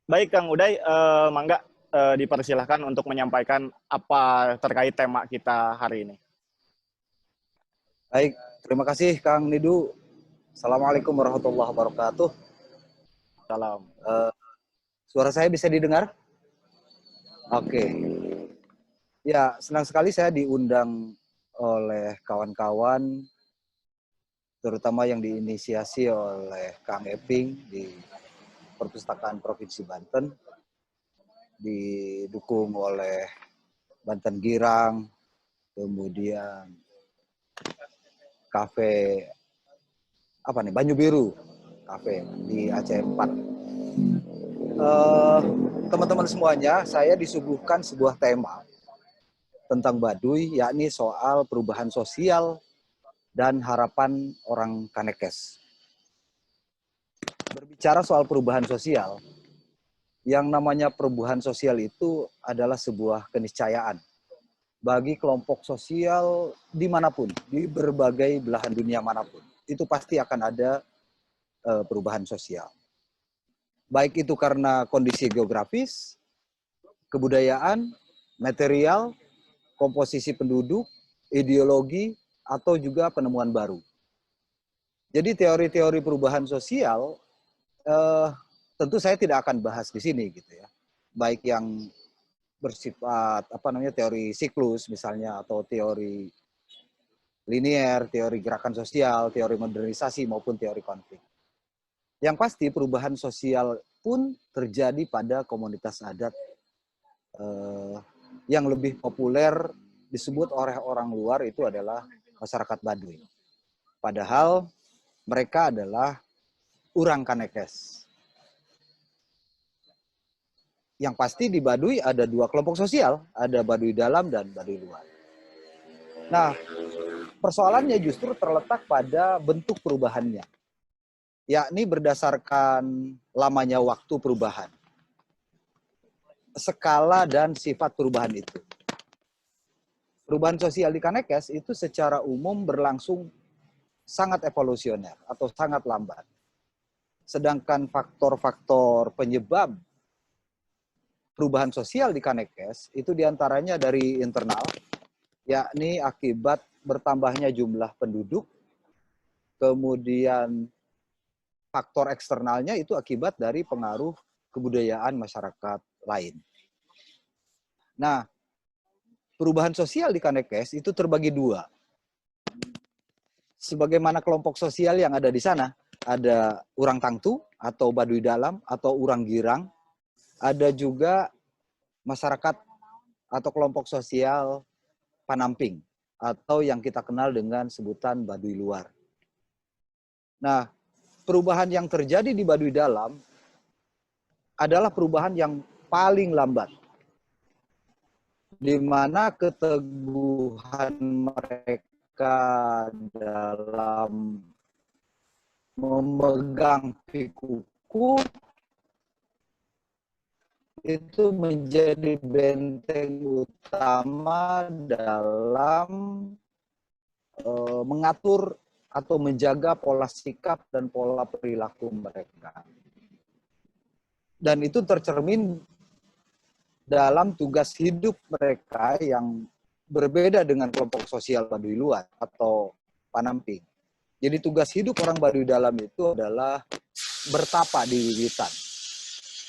Baik Kang Uday, Mangga dipersilahkan untuk menyampaikan apa terkait tema kita hari ini. Baik, terima kasih Kang Nidu. Assalamualaikum warahmatullahi wabarakatuh. Salam. Eh, Suara saya bisa didengar? Oke. Ya, senang sekali saya diundang oleh kawan-kawan, terutama yang diinisiasi oleh Kang Eping di Perpustakaan Provinsi Banten, didukung oleh Banten Girang, kemudian kafe Banyu Biru, kafe di Aceh 4. Teman-teman semuanya, saya disuguhkan sebuah tema tentang Baduy, yakni soal perubahan sosial dan harapan orang Kanekes. Berbicara soal perubahan sosial, yang namanya perubahan sosial itu adalah sebuah keniscayaan bagi kelompok sosial dimanapun, di berbagai belahan dunia manapun. Itu pasti akan ada perubahan sosial. Baik itu karena kondisi geografis, kebudayaan, material, komposisi penduduk, ideologi, atau juga penemuan baru. Jadi teori-teori perubahan sosial tentu saya tidak akan bahas di sini gitu ya. Baik yang bersifat teori siklus misalnya, atau teori linier, teori gerakan sosial, teori modernisasi maupun teori konflik. Yang pasti perubahan sosial pun terjadi pada komunitas adat yang lebih populer disebut oleh orang luar itu adalah masyarakat Baduy. Padahal mereka adalah orang Kanekes. Yang pasti di Baduy ada dua kelompok sosial, ada Baduy dalam dan Baduy luar. Nah, persoalannya justru terletak pada bentuk perubahannya, yakni berdasarkan lamanya waktu perubahan, skala dan sifat perubahan itu. Perubahan sosial di Kanekes itu secara umum berlangsung sangat evolusioner atau sangat lambat. Sedangkan faktor-faktor penyebab perubahan sosial di Kanekes itu diantaranya dari internal, yakni akibat bertambahnya jumlah penduduk, kemudian faktor eksternalnya itu akibat dari pengaruh kebudayaan masyarakat lain. Nah, perubahan sosial di Kanekes itu terbagi dua. Sebagaimana kelompok sosial yang ada di sana, ada orang Tangtu atau Baduy dalam atau orang Girang, ada juga masyarakat atau kelompok sosial Panamping atau yang kita kenal dengan sebutan Baduy luar. Nah, perubahan yang terjadi di Baduy dalam adalah perubahan yang paling lambat, di mana keteguhan mereka dalam memegang pikuku itu menjadi benteng utama dalam mengatur atau menjaga pola sikap dan pola perilaku mereka. Dan itu tercermin dalam tugas hidup mereka yang berbeda dengan kelompok sosial Baduy luar atau Panamping. Jadi tugas hidup orang Baduy dalam itu adalah bertapa di wiwitan.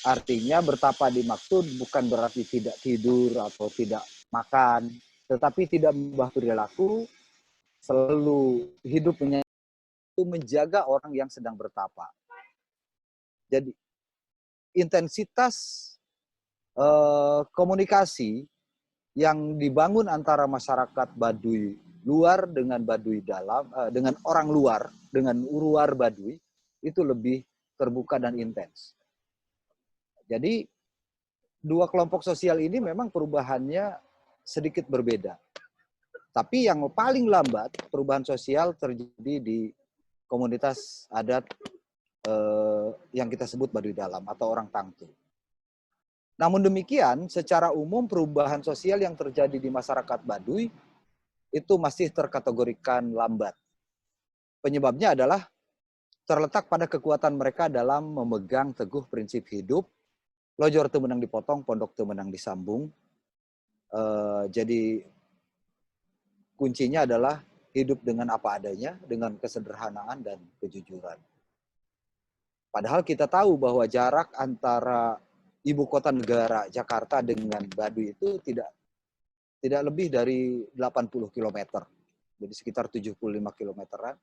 Artinya bertapa dimaksud bukan berarti tidak tidur atau tidak makan, tetapi tidak mengubah perilaku, selalu hidupnya itu menjaga orang yang sedang bertapa. Jadi intensitas komunikasi yang dibangun antara masyarakat Baduy luar dengan Baduy dalam, dengan orang luar, dengan luar Baduy, itu lebih terbuka dan intens. Jadi dua kelompok sosial ini memang perubahannya sedikit berbeda. Tapi yang paling lambat perubahan sosial terjadi di komunitas adat yang kita sebut Baduy dalam atau orang Tangtu. Namun demikian, secara umum perubahan sosial yang terjadi di masyarakat Baduy itu masih terkategorikan lambat. Penyebabnya adalah terletak pada kekuatan mereka dalam memegang teguh prinsip hidup lojor teu meunang dipotong, pondok teu meunang disambung. Jadi kuncinya adalah hidup dengan apa adanya, dengan kesederhanaan dan kejujuran. Padahal kita tahu bahwa jarak antara ibu kota negara Jakarta dengan Baduy itu tidak lebih dari 80 kilometer. Jadi sekitar 75 kilometeran.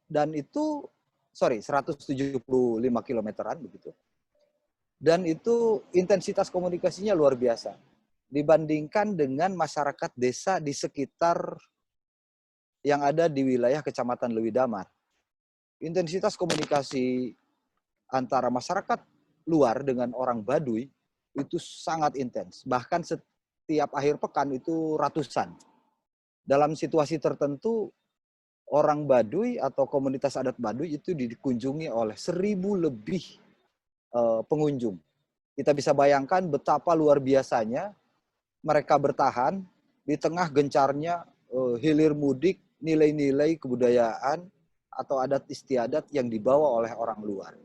Dan itu 175 kilometeran begitu. Dan itu intensitas komunikasinya luar biasa dibandingkan dengan masyarakat desa di sekitar yang ada di wilayah Kecamatan Lewi Damar. Intensitas komunikasi antara masyarakat luar dengan orang Baduy itu sangat intens. Bahkan setiap akhir pekan itu ratusan. Dalam situasi tertentu, orang Baduy atau komunitas adat Baduy itu dikunjungi oleh 1.000 lebih pengunjung. Kita bisa bayangkan betapa luar biasanya mereka bertahan di tengah gencarnya hilir mudik, nilai-nilai kebudayaan atau adat istiadat yang dibawa oleh orang luar.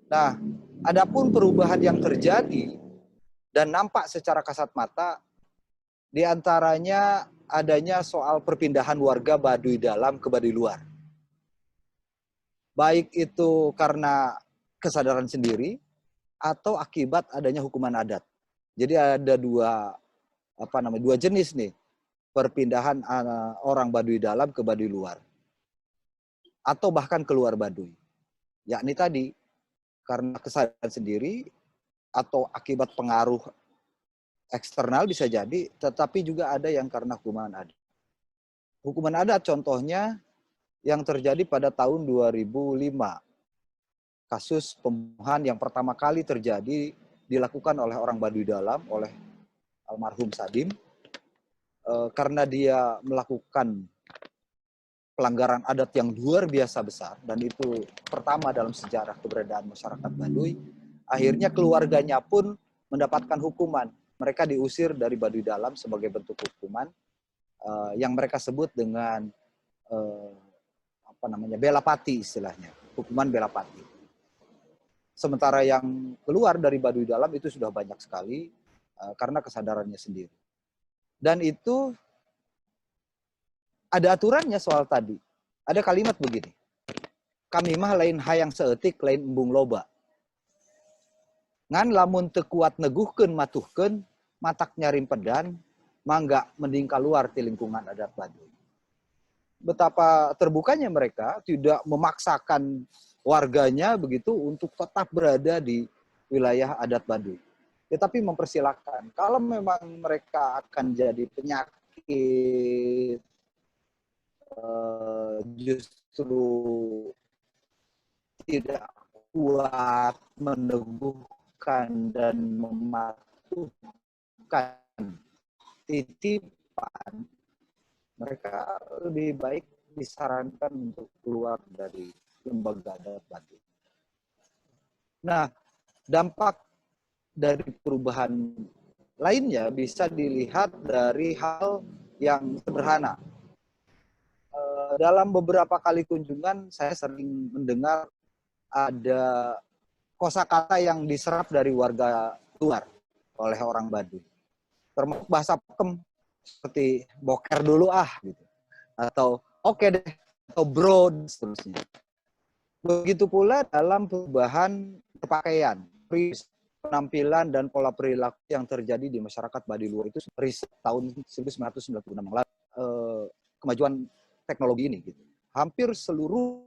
Nah, adapun perubahan yang terjadi dan nampak secara kasat mata, di antaranya adanya soal perpindahan warga Baduy dalam ke Baduy luar. Baik itu karena kesadaran sendiri atau akibat adanya hukuman adat. Jadi ada dua jenis nih perpindahan orang Baduy dalam ke Baduy luar atau bahkan keluar Baduy. Yakni tadi karena kesadaran sendiri atau akibat pengaruh eksternal bisa jadi, tetapi juga ada yang karena hukuman adat. Hukuman adat contohnya yang terjadi pada tahun 2005. Kasus pembunuhan yang pertama kali terjadi dilakukan oleh orang Baduy dalam, oleh almarhum Sadim, karena dia melakukan pelanggaran adat yang luar biasa besar, dan itu pertama dalam sejarah keberadaan masyarakat Baduy. Akhirnya keluarganya pun mendapatkan hukuman. Mereka diusir dari Baduy dalam sebagai bentuk hukuman yang mereka sebut dengan belapati istilahnya, hukuman belapati. Sementara yang keluar dari Baduy dalam itu sudah banyak sekali karena kesadarannya sendiri. Dan itu ada aturannya soal tadi. Ada kalimat begini, kami mah lain hayang seetik, lain embung loba. Ngan lamun teu kuat neguhkeun matuhkeun, matak nyarim pedan, mangga mending keluar di lingkungan adat Baduy. Betapa terbukanya mereka tidak memaksakan warganya begitu untuk tetap berada di wilayah adat Baduy. Tetapi mempersilahkan. Kalau memang mereka akan jadi penyakit, justru tidak kuat meneguhkan dan mematuhkan titipan, mereka lebih baik disarankan untuk keluar dari lembaga adat Baduy. Nah, dampak dari perubahan lainnya bisa dilihat dari hal yang sederhana. Dalam beberapa kali kunjungan, saya sering mendengar ada kosakata yang diserap dari warga luar oleh orang Baduy. Termasuk bahasa Pakem, seperti boker dulu gitu. Atau oke deh, atau bro, dan seterusnya. Begitu pula dalam perubahan berpakaian, penampilan dan pola perilaku yang terjadi di masyarakat Baduy luar itu riset tahun 1996 lalu, kemajuan teknologi ini gitu. Hampir seluruh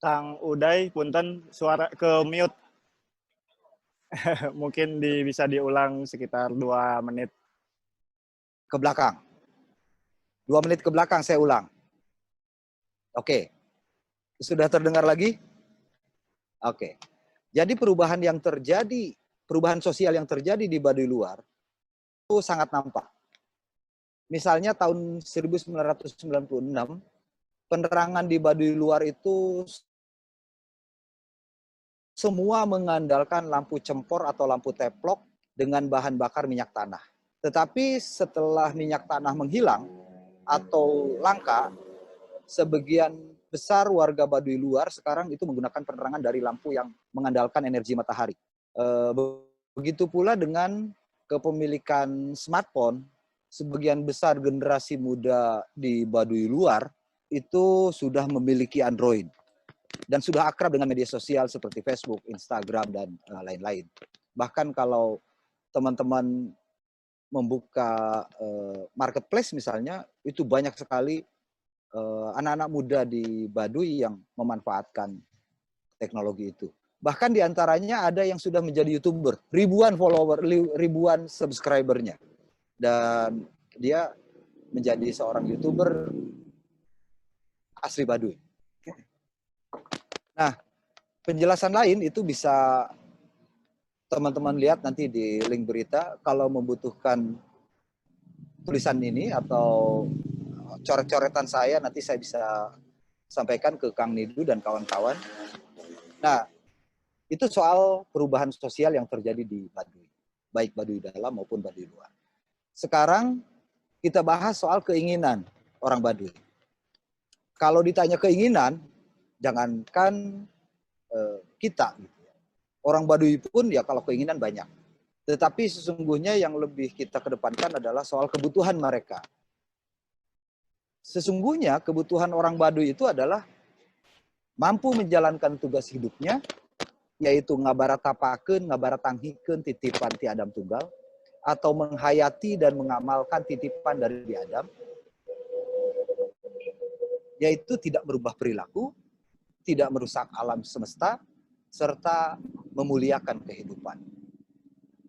Kang Uday, punten suara ke mute. Mungkin bisa diulang sekitar 2 menit. Ke belakang. 2 menit ke belakang saya ulang. Oke. Sudah terdengar lagi? Oke. Jadi perubahan sosial yang terjadi di Baduy Luar itu sangat nampak. Misalnya tahun 1996, penerangan di Baduy Luar itu semua mengandalkan lampu cempor atau lampu teplok dengan bahan bakar minyak tanah. Tetapi setelah minyak tanah menghilang atau langka, sebagian besar warga Baduy Luar sekarang itu menggunakan penerangan dari lampu yang mengandalkan energi matahari. Begitu pula dengan kepemilikan smartphone, sebagian besar generasi muda di Baduy Luar itu sudah memiliki Android dan sudah akrab dengan media sosial seperti Facebook, Instagram, dan lain-lain. Bahkan kalau teman-teman membuka marketplace misalnya, itu banyak sekali anak-anak muda di Baduy yang memanfaatkan teknologi itu. Bahkan diantaranya ada yang sudah menjadi YouTuber, ribuan follower, ribuan subscribernya. Dan dia menjadi seorang YouTuber asli Baduy. Nah, penjelasan lain itu bisa teman-teman lihat nanti di link berita. Kalau membutuhkan tulisan ini atau coret-coretan saya, nanti saya bisa sampaikan ke Kang Nidu dan kawan-kawan. Nah, itu soal perubahan sosial yang terjadi di Baduy, baik Baduy dalam maupun Baduy luar. Sekarang kita bahas soal keinginan orang Baduy. Kalau ditanya keinginan, jangankan kita, orang Baduy pun ya kalau keinginan banyak. Tetapi sesungguhnya yang lebih kita kedepankan adalah soal kebutuhan mereka. Sesungguhnya kebutuhan orang Baduy itu adalah mampu menjalankan tugas hidupnya, yaitu ngabaratapakeun, ngabaratanghikeun titipan ti Adam tunggal, atau menghayati dan mengamalkan titipan dari di Adam, yaitu tidak merubah perilaku, tidak merusak alam semesta, serta memuliakan kehidupan.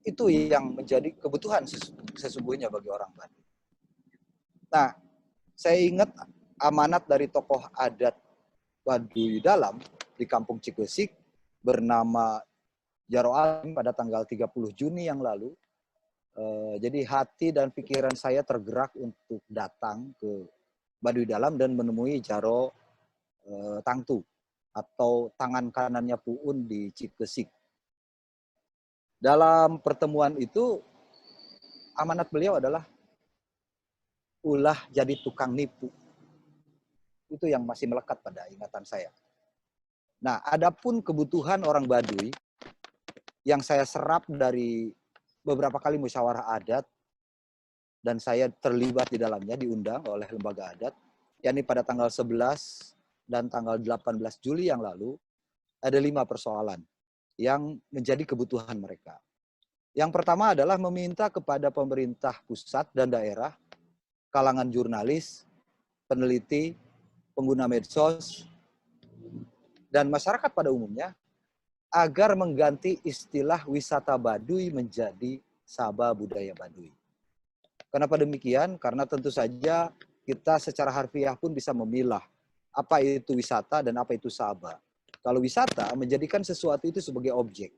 Itu yang menjadi kebutuhan sesungguhnya bagi orang Baduy. Nah, saya ingat amanat dari tokoh adat Baduy Dalam di Kampung Cikesik bernama Jaro Alim pada tanggal 30 Juni yang lalu. Jadi hati dan pikiran saya tergerak untuk datang ke Baduy Dalam dan menemui Jaro Tangtu atau tangan kanannya Puun di Cikesik. Dalam pertemuan itu amanat beliau adalah ulah jadi tukang nipu. Itu yang masih melekat pada ingatan saya. Nah, adapun kebutuhan orang Baduy yang saya serap dari beberapa kali musyawarah adat dan saya terlibat di dalamnya, diundang oleh lembaga adat, yakni pada tanggal 11 dan tanggal 18 Juli yang lalu, ada 5 persoalan yang menjadi kebutuhan mereka. Yang pertama adalah meminta kepada pemerintah pusat dan daerah, kalangan jurnalis, peneliti, pengguna medsos, dan masyarakat pada umumnya agar mengganti istilah wisata Baduy menjadi Sabha Budaya Baduy. Kenapa demikian? Karena tentu saja kita secara harfiah pun bisa memilah apa itu wisata dan apa itu Sabha. Kalau wisata menjadikan sesuatu itu sebagai objek,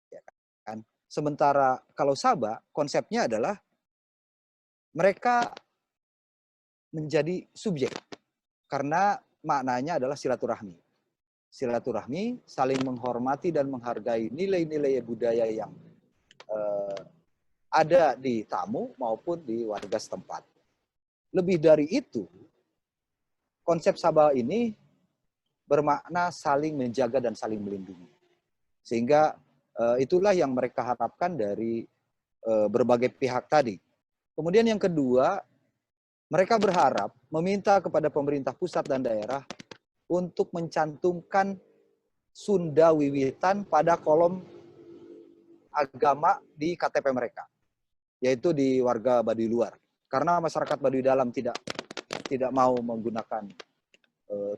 ya kan? Sementara kalau Sabha konsepnya adalah mereka menjadi subjek karena maknanya adalah silaturahmi. Silaturahmi, saling menghormati dan menghargai nilai-nilai budaya yang ada di tamu maupun di warga setempat. Lebih dari itu, konsep Sabha ini bermakna saling menjaga dan saling melindungi. Sehingga itulah yang mereka harapkan dari berbagai pihak tadi. Kemudian yang kedua, mereka berharap meminta kepada pemerintah pusat dan daerah untuk mencantumkan Sunda Wiwitan pada kolom agama di KTP mereka, yaitu di warga Baduy luar. Karena masyarakat Baduy dalam tidak mau menggunakan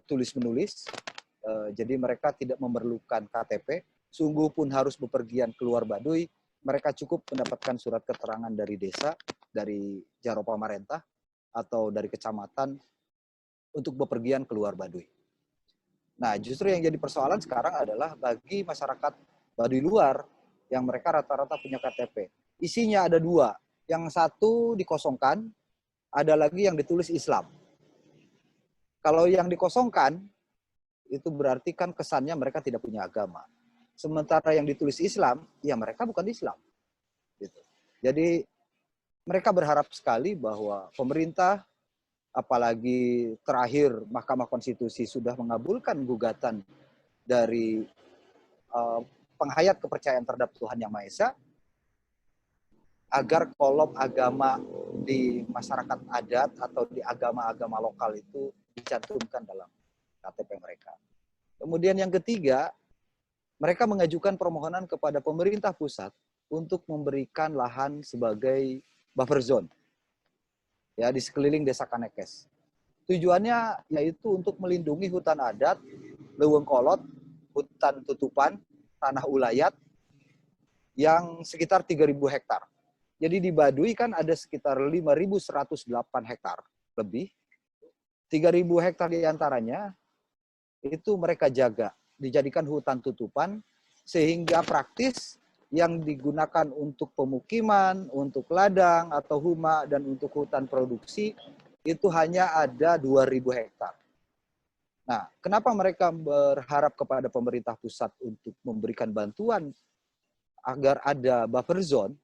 tulis-menulis, Jadi mereka tidak memerlukan KTP, sungguh pun harus bepergian keluar Baduy, mereka cukup mendapatkan surat keterangan dari desa, dari Jaro Pamarentah, atau dari kecamatan untuk bepergian keluar Baduy. Nah, justru yang jadi persoalan sekarang adalah bagi masyarakat Baduy luar yang mereka rata-rata punya KTP. Isinya ada dua. Yang satu dikosongkan, ada lagi yang ditulis Islam. Kalau yang dikosongkan, itu berarti kan kesannya mereka tidak punya agama. Sementara yang ditulis Islam, ya mereka bukan Islam. Gitu. Jadi mereka berharap sekali bahwa pemerintah, apalagi terakhir Mahkamah Konstitusi sudah mengabulkan gugatan dari penghayat kepercayaan terhadap Tuhan Yang Maha Esa, agar kolom agama di masyarakat adat atau di agama-agama lokal itu dicantumkan dalam KTP mereka. Kemudian yang ketiga, mereka mengajukan permohonan kepada pemerintah pusat untuk memberikan lahan sebagai buffer zone ya di sekeliling Desa Kanekes. Tujuannya yaitu untuk melindungi hutan adat, leuweung kolot, hutan tutupan, tanah ulayat yang sekitar 3.000 hektar. Jadi di Baduy kan ada sekitar 5.108 hektar lebih. 3.000 hektar diantaranya itu mereka jaga, dijadikan hutan tutupan, sehingga praktis yang digunakan untuk pemukiman, untuk ladang atau huma, dan untuk hutan produksi, itu hanya ada 2.000 hektar. Nah, kenapa mereka berharap kepada pemerintah pusat untuk memberikan bantuan agar ada buffer zone?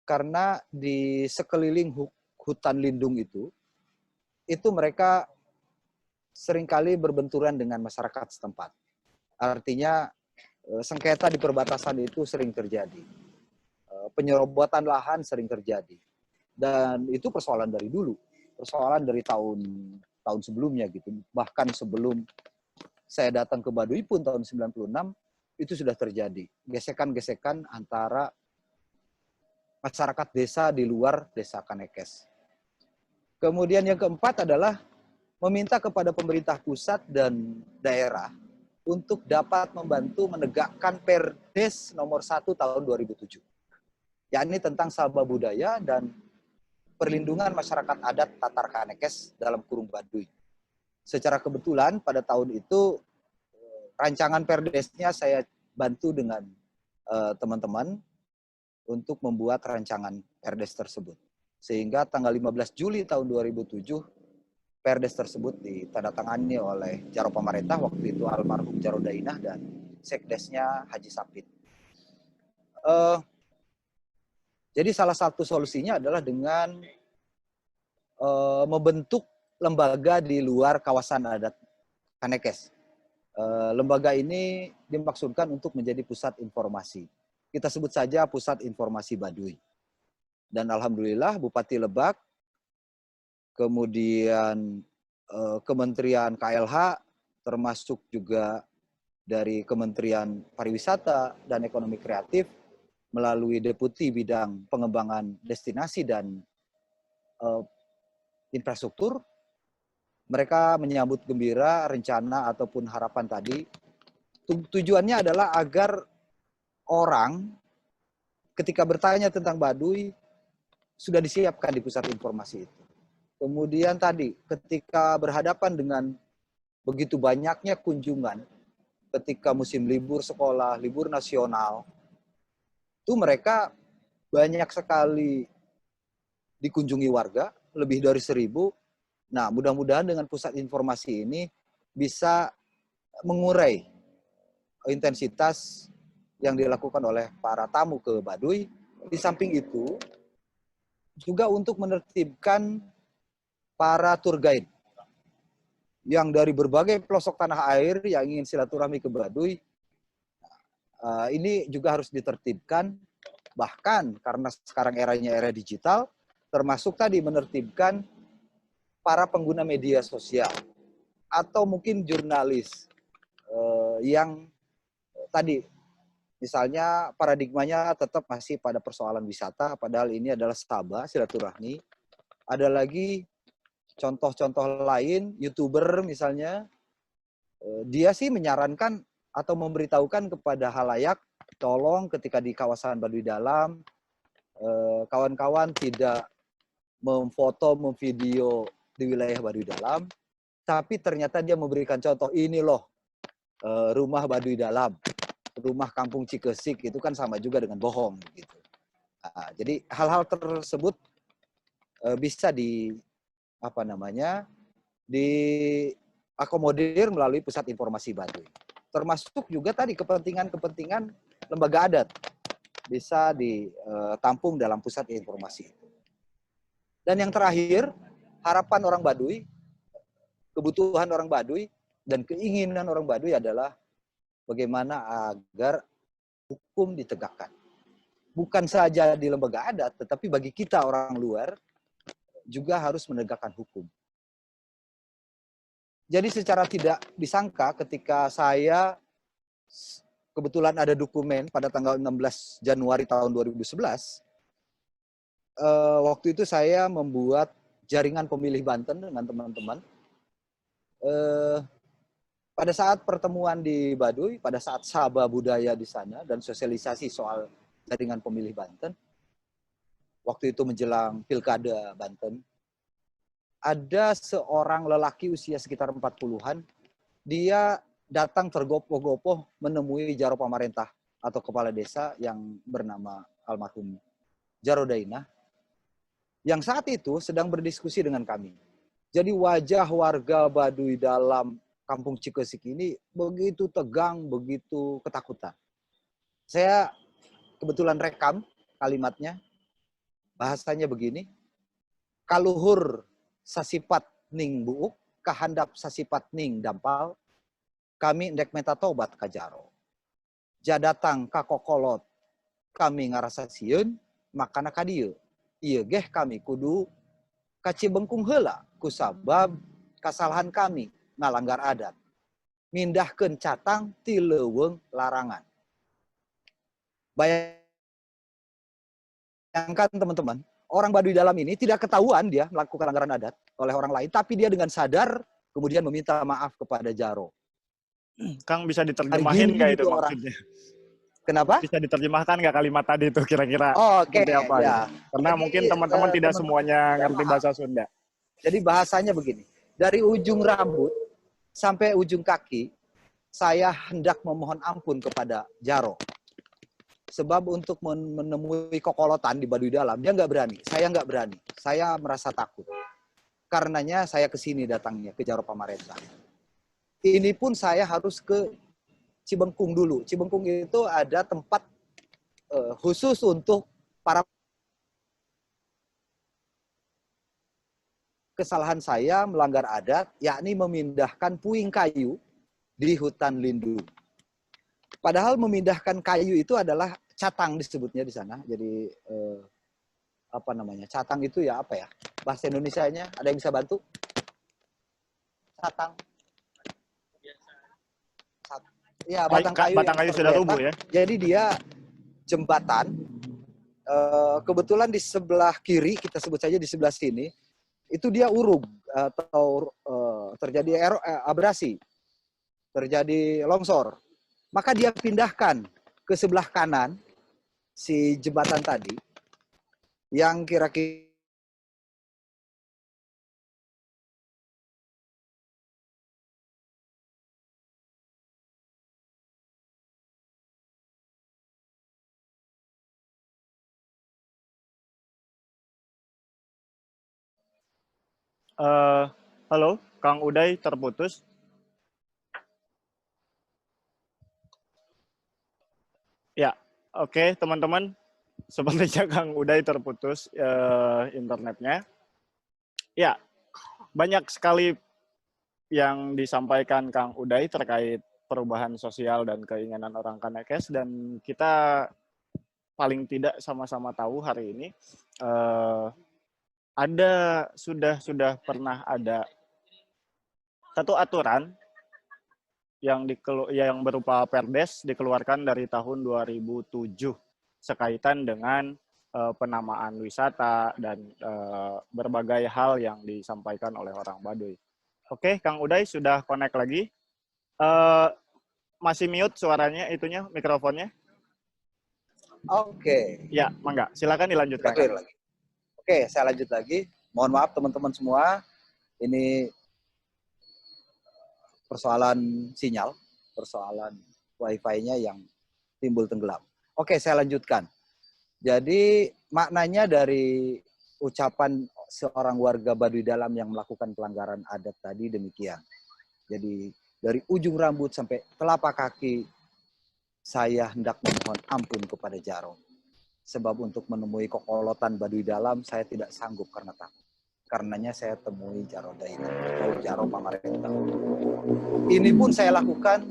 Karena di sekeliling hutan lindung itu mereka seringkali berbenturan dengan masyarakat setempat. Artinya sengketa di perbatasan itu sering terjadi. Penyerobotan lahan sering terjadi. Dan itu persoalan dari dulu. Persoalan dari tahun sebelumnya gitu. Bahkan sebelum saya datang ke Baduy pun tahun 96 itu sudah terjadi. Gesekan-gesekan antara masyarakat desa di luar Desa Kanekes. Kemudian yang keempat adalah meminta kepada pemerintah pusat dan daerah untuk dapat membantu menegakkan Perdes nomor 1 tahun 2007. Yakni tentang sabah budaya dan perlindungan masyarakat adat Tatar Kanekes dalam kurung Baduy. Secara kebetulan pada tahun itu rancangan Perdesnya saya bantu dengan teman-teman untuk membuat rancangan Perdes tersebut. Sehingga tanggal 15 Juli tahun 2007, Perdes tersebut ditandatangani oleh Jaro Pamarentah, waktu itu almarhum Jaro Dainah, dan Sekdesnya Haji Sapit. Jadi salah satu solusinya adalah dengan membentuk lembaga di luar kawasan adat Kanekes. Lembaga ini dimaksudkan untuk menjadi pusat informasi. Kita sebut saja Pusat Informasi Baduy. Dan alhamdulillah Bupati Lebak, kemudian Kementerian KLH, termasuk juga dari Kementerian Pariwisata dan Ekonomi Kreatif, melalui Deputi Bidang Pengembangan Destinasi dan Infrastruktur, mereka menyambut gembira rencana ataupun harapan tadi. Tujuannya adalah agar orang ketika bertanya tentang Baduy sudah disiapkan di pusat informasi itu. Kemudian tadi ketika berhadapan dengan begitu banyaknya kunjungan ketika musim libur sekolah, libur nasional, itu mereka banyak sekali dikunjungi warga, lebih dari 1.000. Nah, mudah-mudahan dengan pusat informasi ini bisa mengurai intensitas yang dilakukan oleh para tamu ke Baduy. Di samping itu, juga untuk menertibkan para tour guide yang dari berbagai pelosok tanah air yang ingin silaturahmi ke Baduy. Ini juga harus ditertibkan, bahkan karena sekarang eranya era digital, termasuk tadi menertibkan para pengguna media sosial atau mungkin jurnalis yang tadi misalnya paradigmanya tetap masih pada persoalan wisata, padahal ini adalah sabah, silaturahmi. Ada lagi contoh-contoh lain, YouTuber misalnya, Dia sih menyarankan atau memberitahukan kepada halayak, tolong ketika di kawasan Baduy Dalam, kawan-kawan tidak memfoto, memvideo di wilayah Baduy Dalam, tapi ternyata dia memberikan contoh, ini loh rumah Baduy Dalam, rumah Kampung Cikesik, itu kan sama juga dengan bohong gitu. Nah, jadi hal-hal tersebut bisa diakomodir melalui pusat informasi Baduy. Termasuk juga tadi kepentingan-kepentingan lembaga adat bisa ditampung dalam pusat informasi itu. Dan yang terakhir, harapan orang Baduy, kebutuhan orang Baduy, dan keinginan orang Baduy adalah bagaimana agar hukum ditegakkan. Bukan saja di lembaga adat, tetapi bagi kita orang luar juga harus menegakkan hukum. Jadi secara tidak disangka ketika saya kebetulan ada dokumen pada tanggal 16 Januari tahun 2011, waktu itu saya membuat jaringan pemilih Banten dengan teman-teman. Pada saat pertemuan di Baduy, pada saat Sabah budaya di sana dan sosialisasi soal jaringan pemilih Banten, waktu itu menjelang Pilkada Banten, ada seorang lelaki usia sekitar 40-an, dia datang tergopoh-gopoh menemui Jaro Pamarentah atau kepala desa yang bernama almarhum Jaro Dainah, yang saat itu sedang berdiskusi dengan kami. Jadi wajah warga Baduy Dalam Kampung Cikesik ini begitu tegang, begitu ketakutan. Saya kebetulan rekam kalimatnya, bahasanya begini, kaluhur sasipat ning buuk, kahandap sasipat ning dampal, kami ndek meta tobat ka Jaro. Jadatang ka kokolot, kami ngarasa sieun, makana ka dieu. Ieu geh kami kudu kacibengkung heula kusabab kasalahan kami ngalanggar adat. Mindahkeun catang ti leuweung larangan. Bayangkan teman-teman, orang Baduy Dalam ini tidak ketahuan dia melakukan pelanggaran adat oleh orang lain, tapi dia dengan sadar kemudian meminta maaf kepada Jaro. Kang, bisa diterjemahin nggak itu orang. maksudnya? Kenapa? Bisa diterjemahkan nggak kalimat tadi itu kira-kira Oke, seperti apa ya. gitu? Karena Jadi, mungkin teman-teman tidak teman-teman semuanya ngerti paham. bahasa Sunda. Jadi bahasanya begini, dari ujung rambut sampai ujung kaki, saya hendak memohon ampun kepada Jaro. Sebab untuk menemui kokolotan di Baduy Dalam, dia nggak berani. Saya nggak berani. Saya merasa takut. Karenanya saya ke sini datangnya, ke Jaro Pamarentah. Ini pun saya harus ke Cibengkung dulu. Cibengkung itu ada tempat khusus untuk para kesalahan saya melanggar adat, yakni memindahkan puing kayu di hutan lindung. Padahal memindahkan kayu itu adalah catang disebutnya di sana. Jadi catang itu ya apa ya? Bahasa Indonesianya ada yang bisa bantu? Catang. Ya, batang kayu sudah tubuh ya. Jadi dia jembatan. Kebetulan di sebelah kiri, kita sebut saja di sebelah sini, itu dia urug atau terjadi abrasi, terjadi longsor. Maka dia pindahkan ke sebelah kanan si jembatan tadi, yang kira-kira Halo, Kang Uday terputus. Ya, oke teman-teman. Sepertinya Kang Uday terputus internetnya. Ya, banyak sekali yang disampaikan Kang Uday terkait perubahan sosial dan keinginan orang Kanekes, dan kita paling tidak sama-sama tahu hari ini sudah pernah ada satu aturan yang berupa Perdes dikeluarkan dari tahun 2007 sekaitan dengan penamaan wisata dan berbagai hal yang disampaikan oleh orang Baduy. Oke, Kang Uday sudah connect lagi. Eh, masih mute suaranya, itunya, mikrofonnya. Oke, Ya, mangga. Silakan sudah dilanjutkan, Kang. clear lagi. Oke, saya lanjut lagi. Mohon maaf teman-teman semua, ini persoalan sinyal, persoalan wifi-nya yang timbul tenggelam. Oke, saya lanjutkan. Jadi maknanya dari ucapan seorang warga Baduy Dalam yang melakukan pelanggaran adat tadi demikian. Jadi dari ujung rambut sampai telapak kaki saya hendak memohon ampun kepada Jaro. Sebab untuk menemui kokolotan Baduy Dalam saya tidak sanggup karena takut. Karenanya saya temui Jaro Daina atau Jaro Pamarentah. Ini pun saya lakukan,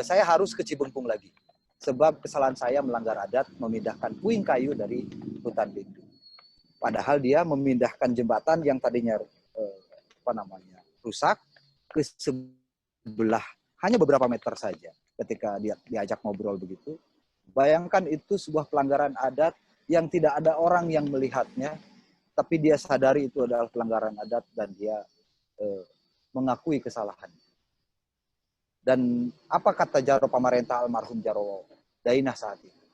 saya harus ke Cibengkung lagi. Sebab kesalahan saya melanggar adat memindahkan puing kayu dari hutan lindung. Padahal dia memindahkan jembatan yang tadinya rusak ke sebelah hanya beberapa meter saja. Ketika dia diajak ngobrol begitu, bayangkan itu sebuah pelanggaran adat yang tidak ada orang yang melihatnya, tapi dia sadari itu adalah pelanggaran adat dan dia mengakui kesalahan. Dan apa kata Jaro Pamarentah almarhum Jaro Dainah saat itu?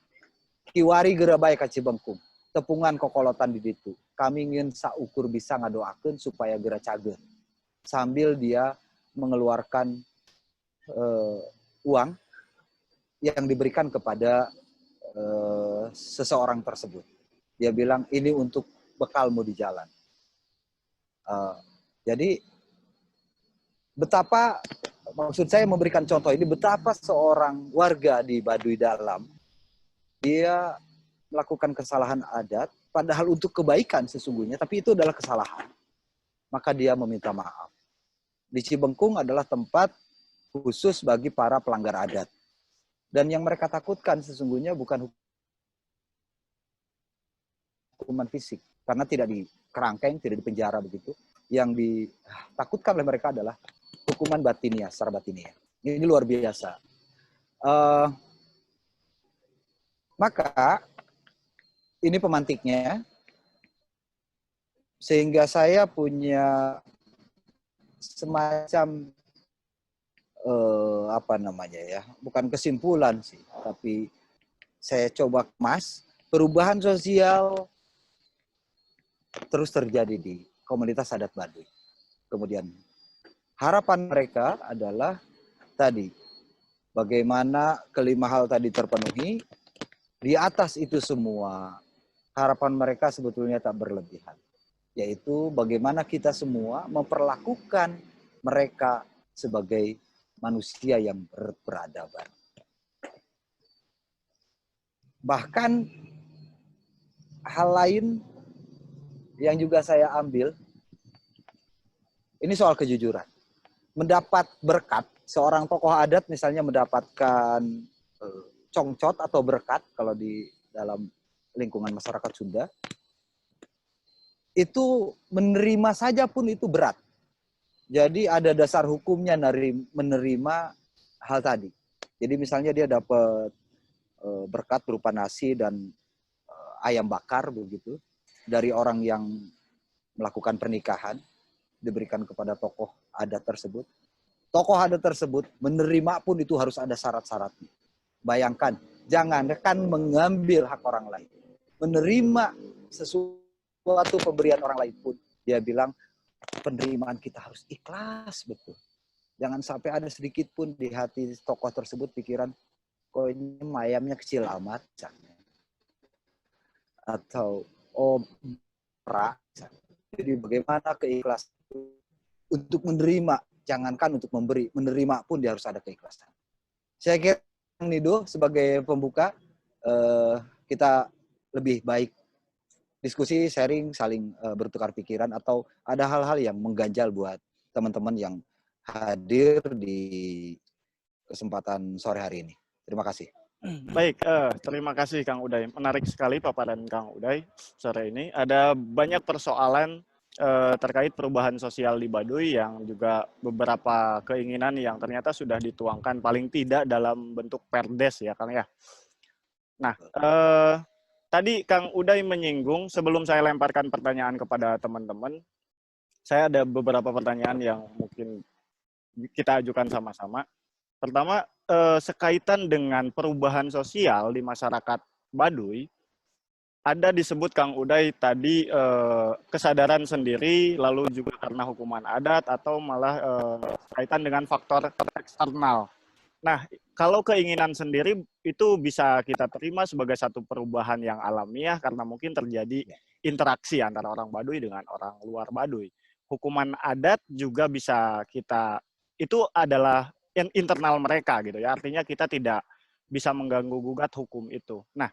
Kiwari gerabai ka Cibengkung, tepungan kokolotan di ditu. Kami ingin saukur bisa ngadoakeun supaya gera cageun. Sambil dia mengeluarkan uang yang diberikan kepada seseorang tersebut. Dia bilang ini untuk bekalmu di jalan. Jadi betapa, maksud saya memberikan contoh ini, betapa seorang warga di Baduy Dalam dia melakukan kesalahan adat, padahal untuk kebaikan sesungguhnya, tapi itu adalah kesalahan. Maka dia meminta maaf. Di Cibengkung adalah tempat khusus bagi para pelanggar adat. Dan yang mereka takutkan sesungguhnya bukan hukuman fisik, karena tidak dikerangkeng, tidak dipenjara begitu. Yang ditakutkan oleh mereka adalah hukuman batiniah, secara batiniah. Ini luar biasa. Maka ini pemantiknya, sehingga saya punya semacam apa namanya ya, bukan kesimpulan sih, tapi saya coba kemas, perubahan sosial terus terjadi di komunitas adat Baduy. Kemudian harapan mereka adalah tadi, bagaimana kelima hal tadi terpenuhi. Di atas itu semua, harapan mereka sebetulnya tak berlebihan. Yaitu bagaimana kita semua memperlakukan mereka sebagai manusia yang berperadaban. Bahkan hal lain yang juga saya ambil, ini soal kejujuran. Mendapat berkat, seorang tokoh adat misalnya mendapatkan congcot atau berkat, kalau di dalam lingkungan masyarakat Sunda, itu menerima saja pun itu berat. Jadi ada dasar hukumnya menerima hal tadi. Jadi misalnya dia dapat berkat berupa nasi dan ayam bakar begitu dari orang yang melakukan pernikahan, diberikan kepada tokoh adat tersebut. Tokoh adat tersebut menerima pun itu harus ada syarat-syaratnya. Bayangkan, jangankan mengambil hak orang lain, menerima sesuatu pemberian orang lain pun, dia bilang penerimaan kita harus ikhlas betul. Jangan sampai ada sedikit pun di hati tokoh tersebut pikiran, kok ini ayamnya kecil amat, atau pra. Jadi bagaimana keikhlasan untuk menerima, jangankan untuk memberi, menerima pun dia harus ada keikhlasan. Saya kira Nido sebagai pembuka, kita lebih baik diskusi, sharing, saling bertukar pikiran, atau ada hal-hal yang mengganjal buat teman-teman yang hadir di kesempatan sore hari ini. Terima kasih. Baik, terima kasih Kang Uday. Menarik sekali paparan Kang Uday sore ini. Ada banyak persoalan terkait perubahan sosial di Baduy yang juga beberapa keinginan yang ternyata sudah dituangkan paling tidak dalam bentuk perdes ya Kang ya. Nah, tadi Kang Uday menyinggung, sebelum saya lemparkan pertanyaan kepada teman-teman, saya ada beberapa pertanyaan yang mungkin kita ajukan sama-sama. Pertama, sekaitan dengan perubahan sosial di masyarakat Baduy, ada disebut Kang Uday tadi kesadaran sendiri, lalu juga karena hukuman adat atau malah kaitan dengan faktor eksternal. Nah, kalau keinginan sendiri itu bisa kita terima sebagai satu perubahan yang alamiah karena mungkin terjadi interaksi antara orang Baduy dengan orang luar Baduy. Hukuman adat juga bisa kita, itu adalah internal mereka gitu ya. Artinya kita tidak bisa mengganggu gugat hukum itu. Nah,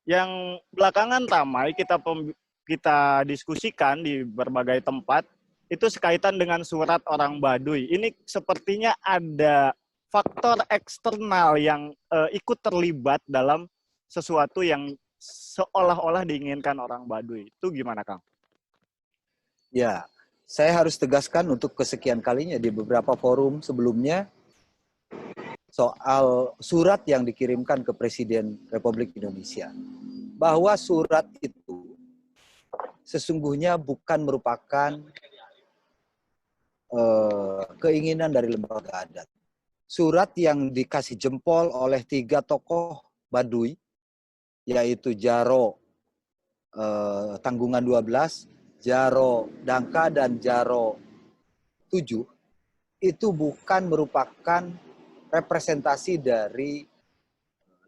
yang belakangan ramai kita diskusikan di berbagai tempat itu sekaitan dengan surat orang Baduy. Ini sepertinya ada faktor eksternal yang ikut terlibat dalam sesuatu yang seolah-olah diinginkan orang Baduy. Itu gimana, Kang? Ya, saya harus tegaskan untuk kesekian kalinya di beberapa forum sebelumnya soal surat yang dikirimkan ke Presiden Republik Indonesia. Bahwa surat itu sesungguhnya bukan merupakan keinginan dari lembaga adat. Surat yang dikasih jempol oleh 3 tokoh Baduy, yaitu Jaro Tanggungan 12, Jaro Dangka, dan Jaro 7, itu bukan merupakan representasi dari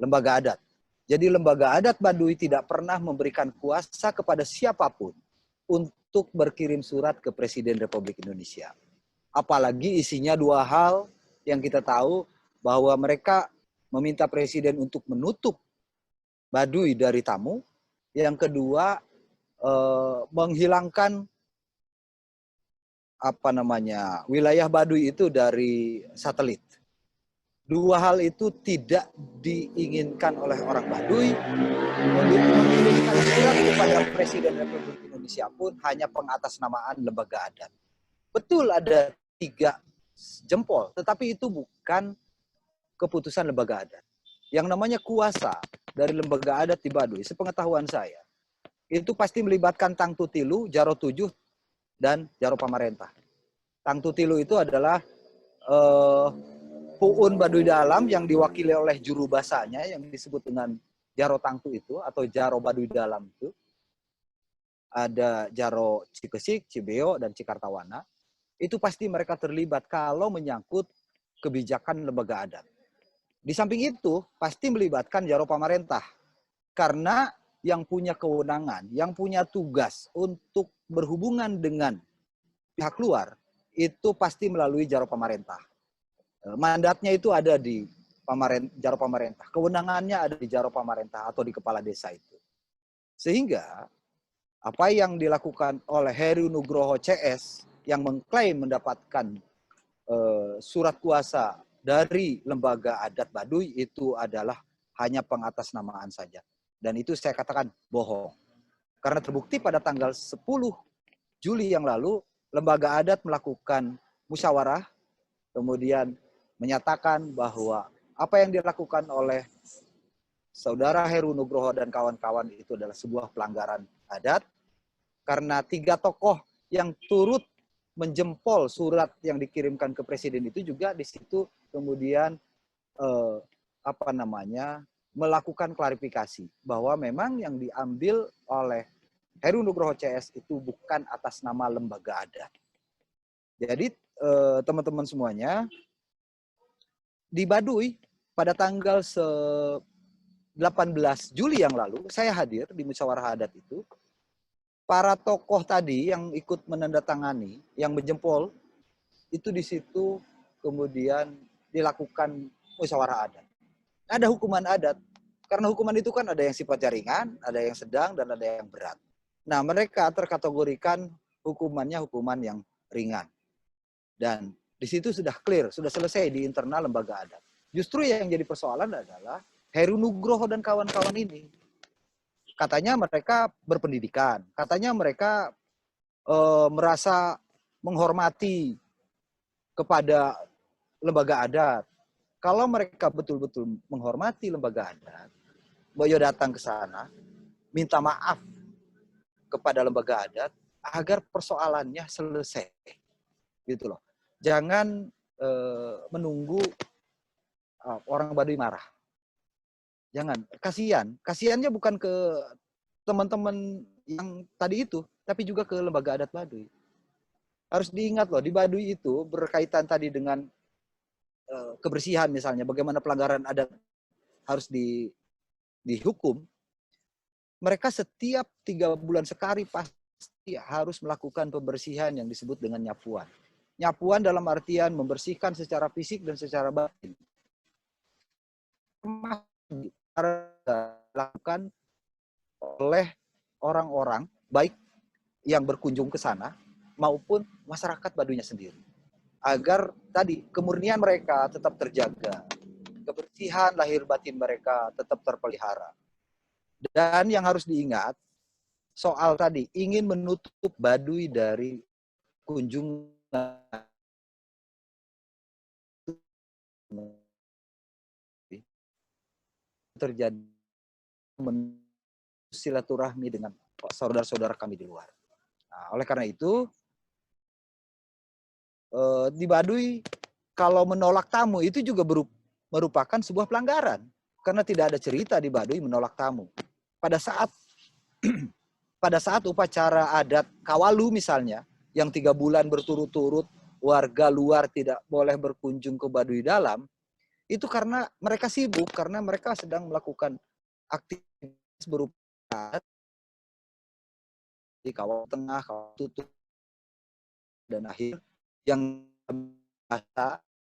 lembaga adat. Jadi lembaga adat Baduy tidak pernah memberikan kuasa kepada siapapun untuk berkirim surat ke Presiden Republik Indonesia. Apalagi isinya 2 hal yang kita tahu, bahwa mereka meminta Presiden untuk menutup Baduy dari tamu. Yang kedua, menghilangkan wilayah Baduy itu dari satelit. 2 hal itu tidak diinginkan oleh orang Baduy. Mengirimkan surat kepada Presiden Republik Indonesia pun hanya pengatasnamaan lembaga adat. Betul ada 3 jempol, tetapi itu bukan keputusan lembaga adat. Yang namanya kuasa dari lembaga adat di Baduy, sepengetahuan saya, itu pasti melibatkan Tang Tutilu, Jaro 7, dan Jaro Pamarentah. Tang Tutilu itu adalah Puun Baduy Dalam yang diwakili oleh juru bahasanya yang disebut dengan Jaro Tangtu itu, atau Jaro Baduy Dalam itu. Ada Jaro Cikesik, Cibeo, dan Cikartawana. Itu pasti mereka terlibat kalau menyangkut kebijakan lembaga adat. Di samping itu, pasti melibatkan Jaro Pamarentah. Karena yang punya kewenangan, yang punya tugas untuk berhubungan dengan pihak luar, itu pasti melalui Jaro Pamarentah. Mandatnya itu ada di Jaro Pamarentah. Kewenangannya ada di Jaro Pamarentah atau di kepala desa itu. Sehingga apa yang dilakukan oleh Heru Nugroho CS yang mengklaim mendapatkan surat kuasa dari lembaga adat Baduy itu adalah hanya pengatasnamaan saja. Dan itu saya katakan bohong. Karena terbukti pada tanggal 10 Juli yang lalu, lembaga adat melakukan musyawarah, kemudian menyatakan bahwa apa yang dilakukan oleh Saudara Heru Nugroho dan kawan-kawan itu adalah sebuah pelanggaran adat, karena 3 tokoh yang turut menjempol surat yang dikirimkan ke Presiden itu juga di situ kemudian melakukan klarifikasi bahwa memang yang diambil oleh Heru Nugroho CS itu bukan atas nama lembaga adat. Jadi teman-teman semuanya, di Baduy pada tanggal 18 Juli yang lalu saya hadir di musyawarah adat itu. Para tokoh tadi yang ikut menandatangani, yang menjempol, itu di situ kemudian dilakukan musyawarah adat. Ada hukuman adat. Karena hukuman itu kan ada yang sifatnya ringan, ada yang sedang, dan ada yang berat. Nah, mereka terkategorikan hukumannya hukuman yang ringan. Dan di situ sudah clear, sudah selesai di internal lembaga adat. Justru yang jadi persoalan adalah Heru Nugroho dan kawan-kawan ini. Katanya mereka berpendidikan, katanya mereka merasa menghormati kepada lembaga adat. Kalau mereka betul-betul menghormati lembaga adat, Boyo datang ke sana, minta maaf kepada lembaga adat agar persoalannya selesai. Gitu loh. Jangan menunggu orang Baduy marah. Jangan, kasihan. Kasihannya bukan ke teman-teman yang tadi itu, tapi juga ke lembaga adat Baduy. Harus diingat loh, di Baduy itu berkaitan tadi dengan kebersihan misalnya, bagaimana pelanggaran adat harus dihukum. Mereka setiap 3 bulan sekali pasti harus melakukan pembersihan yang disebut dengan nyapuan. Nyapuan dalam artian membersihkan secara fisik dan secara batin. Dilakukan oleh orang-orang baik yang berkunjung ke sana maupun masyarakat Baduynya sendiri, agar tadi kemurnian mereka tetap terjaga, kebersihan lahir batin mereka tetap terpelihara. Dan yang harus diingat soal tadi ingin menutup Baduy dari kunjungan terjadi silaturahmi dengan saudara-saudara kami di luar. Nah, oleh karena itu di Baduy kalau menolak tamu itu juga merupakan sebuah pelanggaran karena tidak ada cerita di Baduy menolak tamu. Pada saat upacara adat Kawalu misalnya yang 3 bulan berturut-turut warga luar tidak boleh berkunjung ke Baduy dalam, itu karena mereka sibuk, karena mereka sedang melakukan aktivitas berupa di Kawah Tengah, Kawah Tutup, dan akhir yang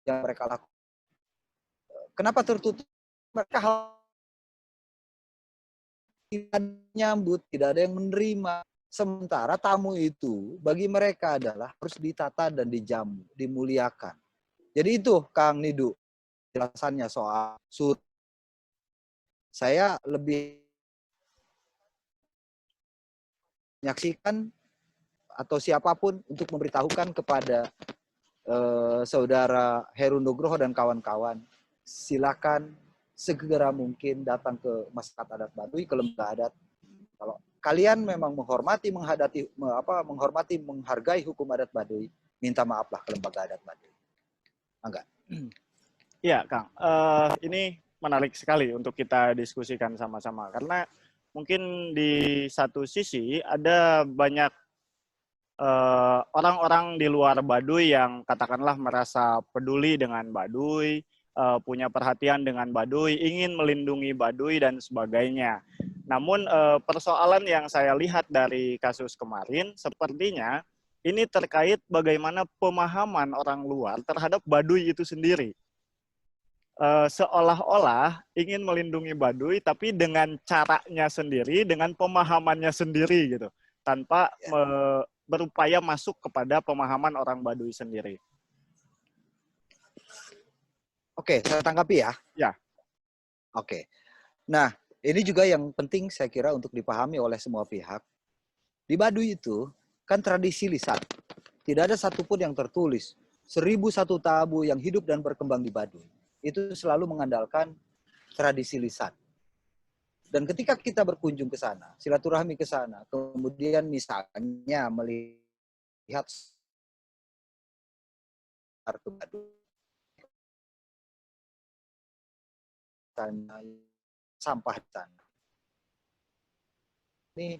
mereka lakukan. Kenapa tertutup? Mereka tidak nyambut, tidak ada yang menerima. Sementara tamu itu bagi mereka adalah harus ditata dan dijamu, dimuliakan. Jadi itu Kang Nidu jelasannya soal sur. Saya lebih menyaksikan atau siapapun untuk memberitahukan kepada saudara Heru Nugroho dan kawan-kawan, silakan segera mungkin datang ke masyarakat adat Baduy, ke lembaga adat. Kalau kalian memang menghormati, menghargai hukum adat Baduy, minta maaflah ke lembaga adat Baduy. Enggak. Iya, Kang. Ini menarik sekali untuk kita diskusikan sama-sama karena mungkin di satu sisi ada banyak orang-orang di luar Baduy yang katakanlah merasa peduli dengan Baduy, punya perhatian dengan Baduy, ingin melindungi Baduy dan sebagainya. Namun persoalan yang saya lihat dari kasus kemarin sepertinya ini terkait bagaimana pemahaman orang luar terhadap Baduy itu sendiri. Seolah-olah ingin melindungi Baduy tapi dengan caranya sendiri, dengan pemahamannya sendiri gitu, tanpa berupaya masuk kepada pemahaman orang Baduy sendiri. Oke, saya tanggapi ya. Ya. Oke. Nah, ini juga yang penting saya kira untuk dipahami oleh semua pihak. Di Baduy itu kan tradisi lisan. Tidak ada satupun yang tertulis. 1001 tabu yang hidup dan berkembang di Baduy. Itu selalu mengandalkan tradisi lisan. Dan ketika kita berkunjung ke sana, silaturahmi ke sana, kemudian misalnya melihat ke Baduy, sampah di sana. Ini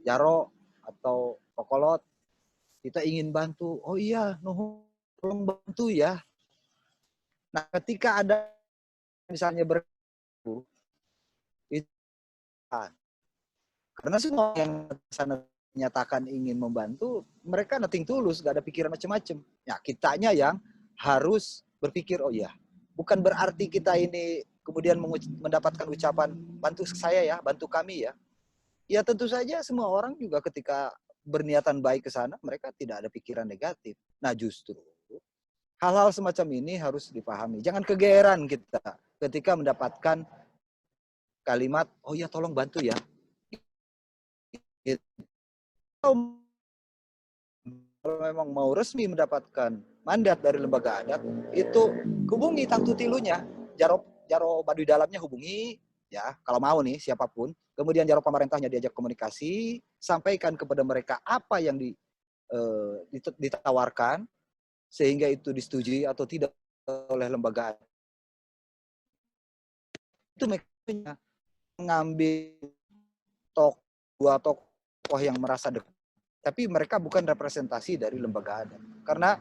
Jaro atau Kokolot, kita ingin bantu. Oh iya, tolong bantu ya. Nah, ketika ada misalnya itu karena semua yang sana menyatakan ingin membantu, mereka nothing tulus, gak ada pikiran macam-macam. Ya, kitanya yang harus berpikir, oh iya, bukan berarti kita ini kemudian mendapatkan ucapan bantu saya ya, bantu kami ya. Ya tentu saja semua orang juga ketika berniatan baik ke sana, mereka tidak ada pikiran negatif. Nah justru hal-hal semacam ini harus dipahami. Jangan kegeeran kita ketika mendapatkan kalimat, oh ya tolong bantu ya. Kalau memang mau resmi mendapatkan mandat dari lembaga adat, itu hubungi Tangtu Tilunya. Jaro Baduy dalamnya hubungi, ya kalau mau nih siapapun. Kemudian Jaro pemerintahnya diajak komunikasi, sampaikan kepada mereka apa yang ditawarkan, sehingga itu disetujui atau tidak oleh lembaga itu mekanismenya mengambil dua tokoh yang merasa dekat, tapi mereka bukan representasi dari lembaga adat. Karena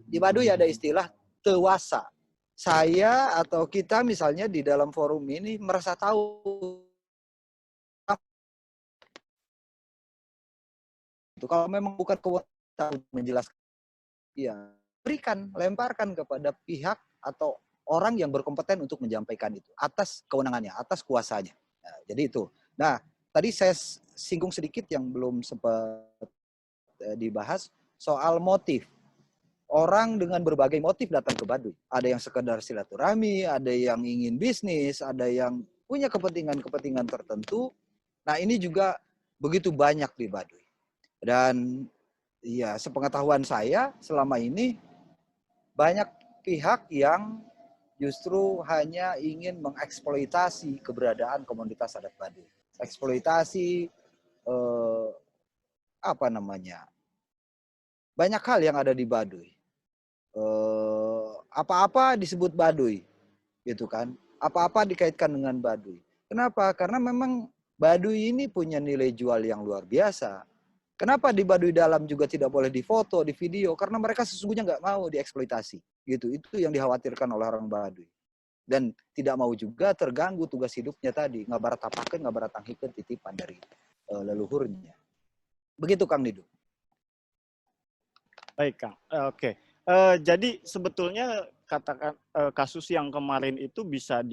di Baduy ada istilah tewasa. Saya atau kita misalnya di dalam forum ini merasa tahu itu kalau memang bukan kewenangan menjelaskan, ya berikan, lemparkan kepada pihak atau orang yang berkompeten untuk menyampaikan itu atas kewenangannya, atas kuasanya. Nah, jadi itu. Nah, tadi saya singgung sedikit yang belum sempat dibahas soal motif. Orang dengan berbagai motif datang ke Baduy. Ada yang sekedar silaturahmi, ada yang ingin bisnis, ada yang punya kepentingan-kepentingan tertentu. Nah, ini juga begitu banyak di Baduy. Dan ya, sepengetahuan saya selama ini banyak pihak yang justru hanya ingin mengeksploitasi keberadaan komunitas adat Baduy. Eksploitasi apa namanya? Banyak hal yang ada di Baduy. Apa-apa disebut Baduy, gitu kan? Apa-apa dikaitkan dengan Baduy. Kenapa? Karena memang Baduy ini punya nilai jual yang luar biasa. Kenapa di Baduy Dalam juga tidak boleh difoto, di video? Karena mereka sesungguhnya nggak mau dieksploitasi. Gitu. Itu yang dikhawatirkan oleh orang Baduy. Dan tidak mau juga terganggu tugas hidupnya tadi. Ngabarat tapakeun, ngabarat tanghikeun titipan dari leluhurnya. Begitu Kang Didu. Baik, Kang. Oke. Jadi sebetulnya katakan kasus yang kemarin itu bisa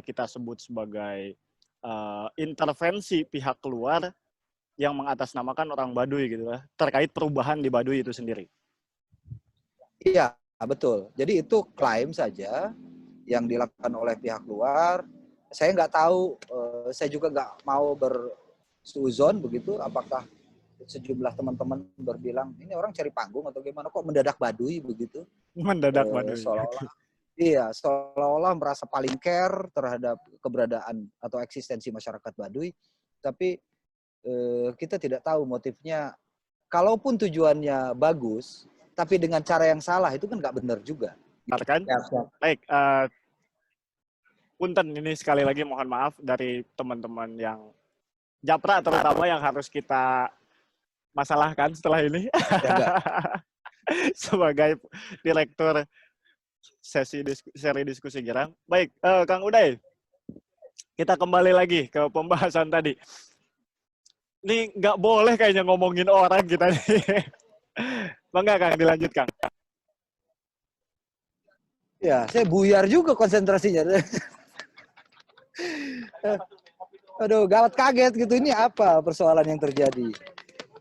kita sebut sebagai intervensi pihak luar yang mengatasnamakan orang Baduy gitu ya, terkait perubahan di Baduy itu sendiri. Iya, betul. Jadi itu klaim saja yang dilakukan oleh pihak luar. Saya nggak tahu, saya juga nggak mau bersuzon begitu, apakah sejumlah teman-teman berbilang ini orang cari panggung atau gimana kok mendadak Baduy begitu. Mendadak Baduy. Seolah-olah merasa paling care terhadap keberadaan atau eksistensi masyarakat Baduy, tapi kita tidak tahu motifnya. Kalaupun tujuannya bagus, tapi dengan cara yang salah itu kan nggak benar juga. Kan? Baik, punten ini sekali lagi mohon maaf dari teman-teman yang Japra terutama yang harus kita masalahkan setelah ini. Sebagai direktur seri diskusi Girang. Baik, Kang Uday, kita kembali lagi ke pembahasan tadi. Ini nggak boleh kayaknya ngomongin orang kita nih. Bangga Kang, dilanjut Kang. Ya, saya buyar juga konsentrasinya. Aduh, gawat kaget gitu. Ini apa persoalan yang terjadi?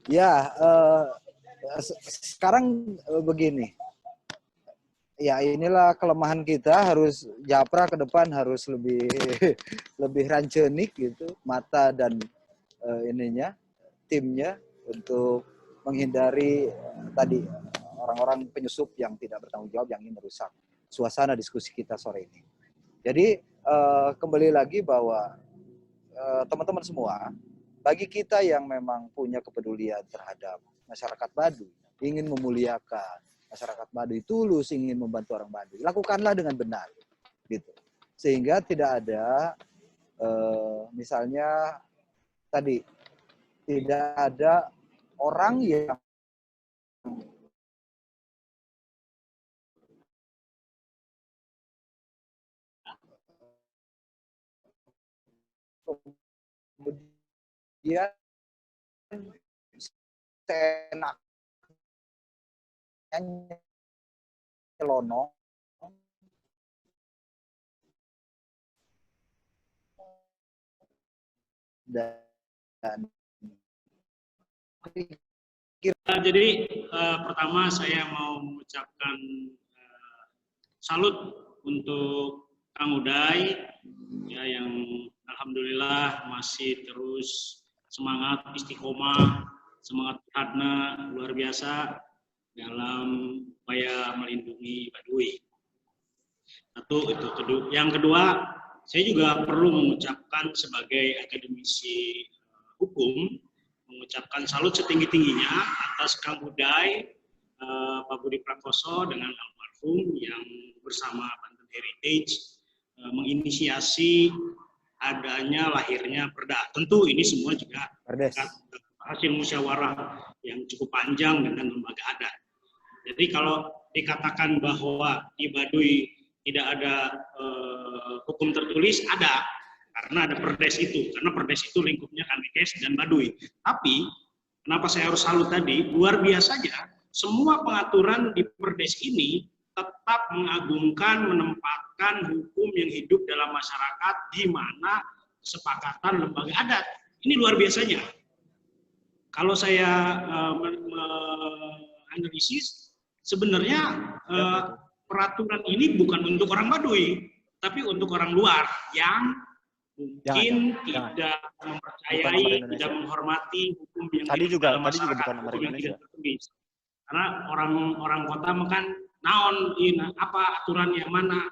Ya, sekarang begini. Ya, inilah kelemahan kita, harus Japra ke depan harus lebih rancenik gitu, mata dan timnya untuk menghindari tadi orang-orang penyusup yang tidak bertanggung jawab yang ingin merusak suasana diskusi kita sore ini. Jadi kembali lagi bahwa teman-teman semua, bagi kita yang memang punya kepedulian terhadap masyarakat Baduy, ingin memuliakan masyarakat Baduy, tulus ingin membantu orang Baduy, lakukanlah dengan benar, gitu. Sehingga tidak ada, misalnya tadi tidak ada orang yang kemudian seenaknya nyelonong dan jadi pertama saya mau mengucapkan salut untuk Kang Uday ya, yang alhamdulillah masih terus semangat istiqomah, semangat karena luar biasa dalam upaya melindungi Baduy. Satu itu. Yang kedua, saya juga perlu mengucapkan sebagai akademisi hukum, mengucapkan salut setinggi-tingginya atas Kang Uday Pak Budi Prakoso dengan almarhum yang bersama Banten Heritage menginisiasi adanya lahirnya Perda. Tentu ini semua juga Perdes. hasil musyawarah yang cukup panjang dengan lembaga adat. Jadi kalau dikatakan bahwa di Baduy tidak ada hukum tertulis, ada, karena ada Perdes itu. Karena Perdes itu lingkupnya Kanikes dan Baduy. Tapi kenapa saya harus salut tadi? Luar biasanya, semua pengaturan di Perdes ini tetap mengagungkan, menempatkan hukum yang hidup dalam masyarakat di mana kesepakatan lembaga adat. Ini luar biasanya. Kalau saya analisis, sebenarnya peraturan ini bukan untuk orang Baduy, tapi untuk orang luar yang mungkin tidak mempercayai, tidak menghormati hukum yang Tadi hidup juga dalam masyarakat, bukan orang hukum yang Indonesia. tidak tertulis. Karena orang kota kan naon apa aturannya, mana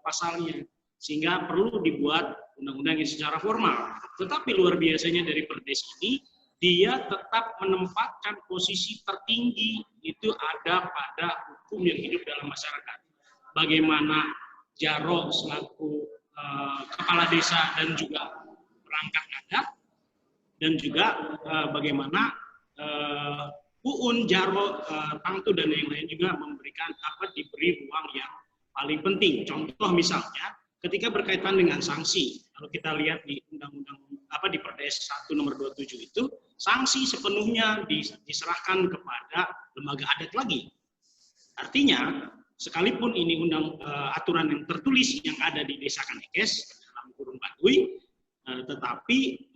pasalnya, sehingga perlu dibuat undang-undang yang secara formal. Tetapi luar biasanya dari Perdes ini, dia tetap menempatkan posisi tertinggi itu ada pada hukum yang hidup dalam masyarakat. Bagaimana Jaro selaku kepala desa dan juga perangkat adat, dan juga bagaimana Uun, Jaro, Tangtu, dan yang lain juga memberikan diberi ruang yang paling penting. Contoh misalnya, ketika berkaitan dengan sanksi, kalau kita lihat di undang-undang di Perdes 1 nomor 27 itu, sanksi sepenuhnya diserahkan kepada lembaga adat lagi. Artinya, sekalipun ini aturan yang tertulis yang ada di Desa Kanikes dalam kurun Baduy, tetapi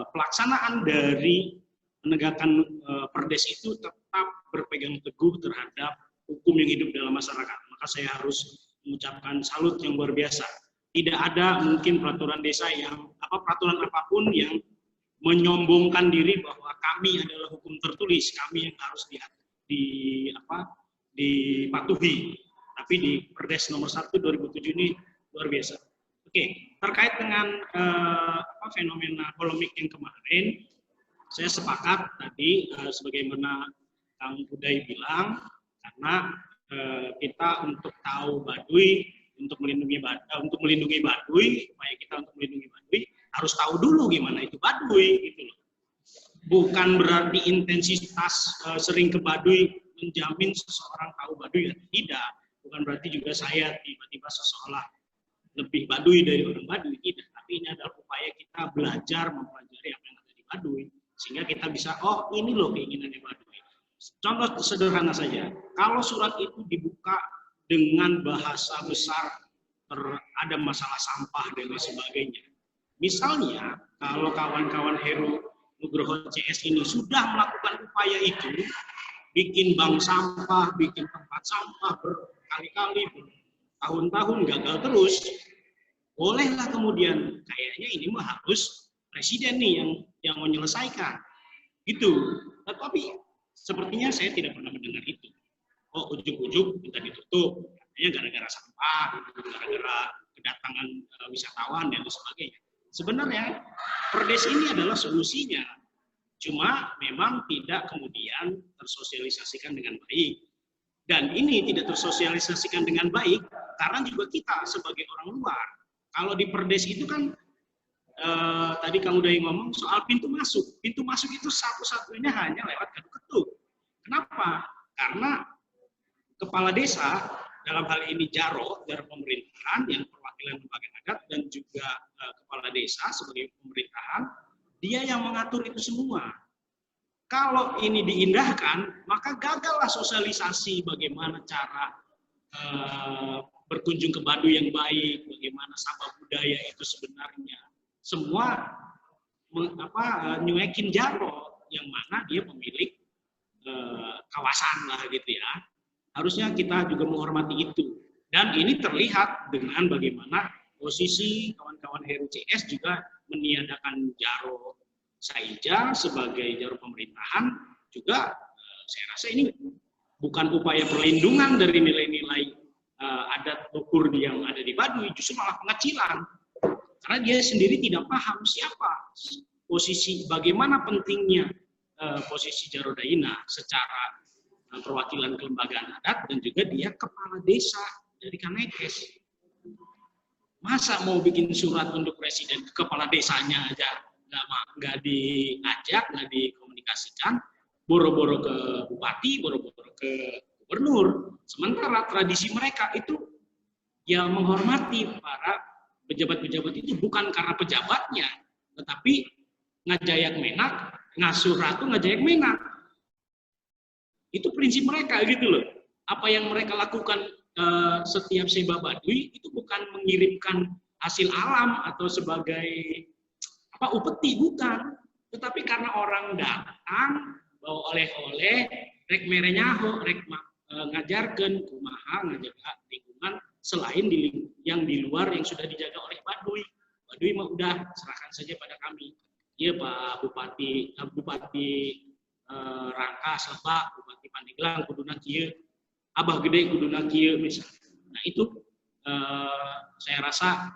pelaksanaan dari penegakan Perdes itu tetap berpegang teguh terhadap hukum yang hidup dalam masyarakat. Maka saya harus mengucapkan salut yang luar biasa. Tidak ada mungkin peraturan desa yang peraturan apapun yang menyombongkan diri bahwa kami adalah hukum tertulis, kami yang harus dipatuhi. Tapi di Perdes nomor 1 2007 ini luar biasa. Oke, terkait dengan fenomena polemik yang kemarin, saya sepakat tadi sebagaimana Kang Uday bilang, karena kita untuk tahu Baduy, untuk melindungi Baduy, upaya kita untuk melindungi Baduy harus tahu dulu gimana itu Baduy, gitu loh. Bukan berarti intensitas sering ke Baduy menjamin seseorang tahu Baduy, tidak. Bukan berarti juga saya tiba-tiba seseolah lebih Baduy dari orang Baduy, tidak. Tapi ini adalah upaya kita belajar mempelajari apa yang ada di Baduy, sehingga kita bisa, oh ini loh keinginannya Baduy. Contoh sederhana saja, kalau surat itu dibuka dengan bahasa besar, ada masalah sampah dan lain sebagainya. Misalnya, kalau kawan-kawan Heru Nugroho CS ini sudah melakukan upaya itu, bikin bank sampah, bikin tempat sampah berkali-kali, tahun-tahun gagal terus, bolehlah kemudian, kayaknya ini mah harus presiden nih yang menyelesaikan. Gitu. Tetapi sepertinya saya tidak pernah mendengar itu. Oh, ujug-ujug minta ditutup, katanya gara-gara sampah, gara-gara kedatangan wisatawan dan sebagainya. Sebenarnya Perdes ini adalah solusinya, cuma memang tidak kemudian tersosialisasikan dengan baik. Dan ini tidak tersosialisasikan dengan baik karena juga kita sebagai orang luar. Kalau di Perdes itu kan tadi Kang Uday ngomong soal pintu masuk. Pintu masuk itu satu-satunya hanya lewat ketuk-ketuk. Kenapa? Karena kepala desa, dalam hal ini Jaro pemerintahan yang perwakilan lembaga adat dan juga kepala desa sebagai pemerintahan, dia yang mengatur itu semua. Kalau ini diindahkan, maka gagallah sosialisasi bagaimana cara berkunjung ke Baduy yang baik, bagaimana sabab budaya itu sebenarnya. Semua nyuekin Jaro yang mana dia pemilik kawasan lah gitu ya. Harusnya kita juga menghormati itu. Dan ini terlihat dengan bagaimana posisi kawan-kawan Heru CS juga meniadakan Jaro Saija sebagai Jaro pemerintahan. Juga saya rasa ini bukan upaya perlindungan dari nilai-nilai adat luhur yang ada di Baduy, justru malah pengecilan. Karena dia sendiri tidak paham siapa posisi, bagaimana pentingnya posisi Jaro Daina secara perwakilan kelembagaan adat, dan juga dia kepala desa dari Kanekes. Masa mau bikin surat untuk presiden, kepala desanya aja nggak diajak, nggak dikomunikasikan, boro-boro ke bupati, boro-boro ke gubernur. Sementara tradisi mereka itu ya menghormati para pejabat-pejabat itu bukan karena pejabatnya, tetapi ngajayak menak, ngasuh ratu ngajayak menak. Itu prinsip mereka gitu loh. Apa yang mereka lakukan setiap Seba Baduy itu bukan mengirimkan hasil alam atau sebagai upeti, bukan. Tetapi karena orang datang bawa oleh-oleh, rek merenyaho, rek ngajarkan kumaha ngajaga lingkungan selain yang di luar yang sudah dijaga oleh Baduy. Baduy mah udah serahkan saja pada kami. Iya Pak Bupati, Rangkas, Lebak, Bupati Pandeglang, kuduna kieu, Abah Gede kuduna kieu misalnya. Nah itu saya rasa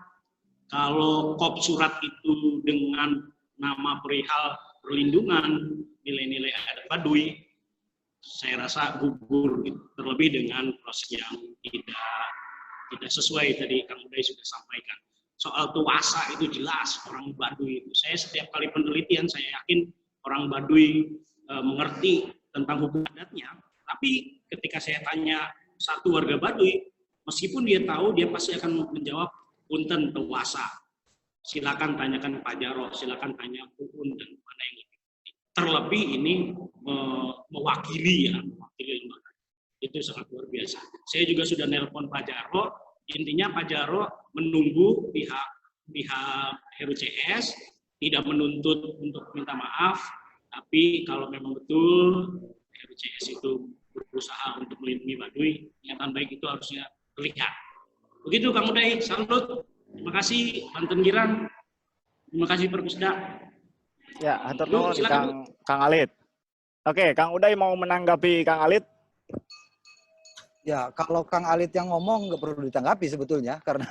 kalau kop surat itu dengan nama perihal perlindungan nilai-nilai adat Baduy, saya rasa gugur gitu. Terlebih dengan proses yang tidak sesuai tadi Kang Uday sudah sampaikan. Soal tuasa itu jelas orang Baduy itu. Saya setiap kali penelitian saya yakin orang Baduy mengerti tentang hukum adatnya, tapi ketika saya tanya satu warga Baduy, meskipun dia tahu, dia pasti akan menjawab punten tuasa. Silakan tanyakan Pak Jarot, silakan tanya Uun dan mana yang lebih. Terlebih ini mewakili lembaga. Itu sangat luar biasa. Saya juga sudah nelpon Pak Jarot, intinya Pak Jarot menunggu pihak RUCS tidak menuntut untuk minta maaf, tapi kalau memang betul RUCS itu berusaha untuk melindungi Baduy, niatan baik itu harusnya terlihat. Begitu Kang Uday, salut. Terima kasih Banten Girang. Terima kasih Perpusda. Ya, hatur nuhun Kang Alit. Oke, Kang Uday mau menanggapi Kang Alit? Ya, kalau Kang Alit yang ngomong nggak perlu ditanggapi sebetulnya, karena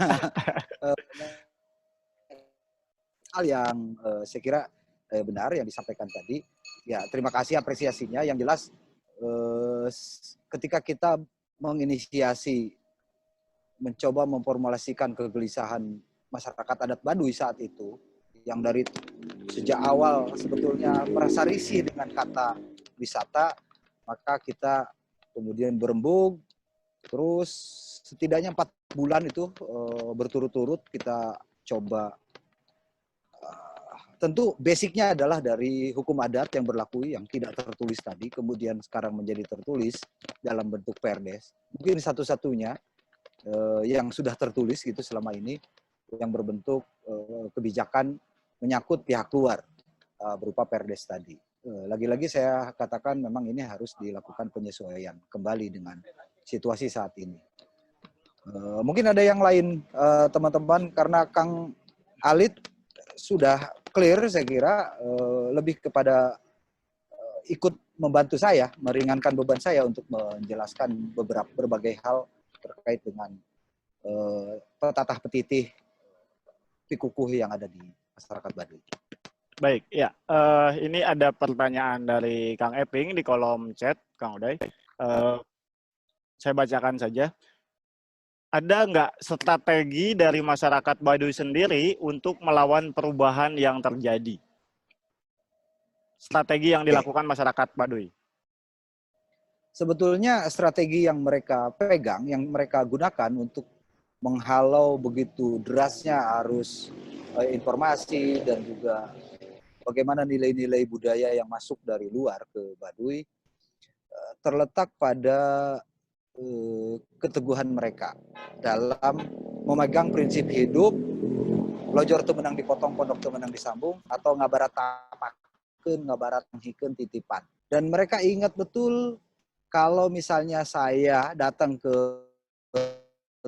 hal yang saya kira benar yang disampaikan tadi. Ya, terima kasih apresiasinya. Yang jelas ketika kita menginisiasi, mencoba memformulasikan kegelisahan masyarakat adat Baduy saat itu, yang dari sejak awal sebetulnya merasa risih dengan kata wisata, maka kita kemudian berembuk, terus setidaknya 4 bulan itu berturut-turut kita coba. Tentu basicnya adalah dari hukum adat yang berlaku yang tidak tertulis tadi, kemudian sekarang menjadi tertulis dalam bentuk Perdes. Mungkin satu-satunya yang sudah tertulis gitu selama ini yang berbentuk kebijakan menyangkut pihak luar berupa Perdes tadi. Lagi-lagi saya katakan memang ini harus dilakukan penyesuaian kembali dengan situasi saat ini. Mungkin ada yang lain teman-teman, karena Kang Alit sudah clear, saya kira lebih kepada ikut membantu saya, meringankan beban saya untuk menjelaskan berbagai hal terkait dengan petatah petitih pikukuh yang ada di masyarakat Baduy. Baik, ya. Ini ada pertanyaan dari Kang Eping di kolom chat, Kang Uday. Saya bacakan saja. Ada nggak strategi dari masyarakat Baduy sendiri untuk melawan perubahan yang terjadi? Strategi yang dilakukan masyarakat Baduy. Sebetulnya strategi yang mereka pegang, yang mereka gunakan untuk menghalau begitu derasnya arus informasi dan juga bagaimana nilai-nilai budaya yang masuk dari luar ke Baduy, terletak pada keteguhan mereka dalam memegang prinsip hidup, lojor teu menang dipotong, pondok teu menang disambung, atau ngabarat tapakeun, ngabarat menghikeun titipan. Dan mereka ingat betul kalau misalnya saya datang ke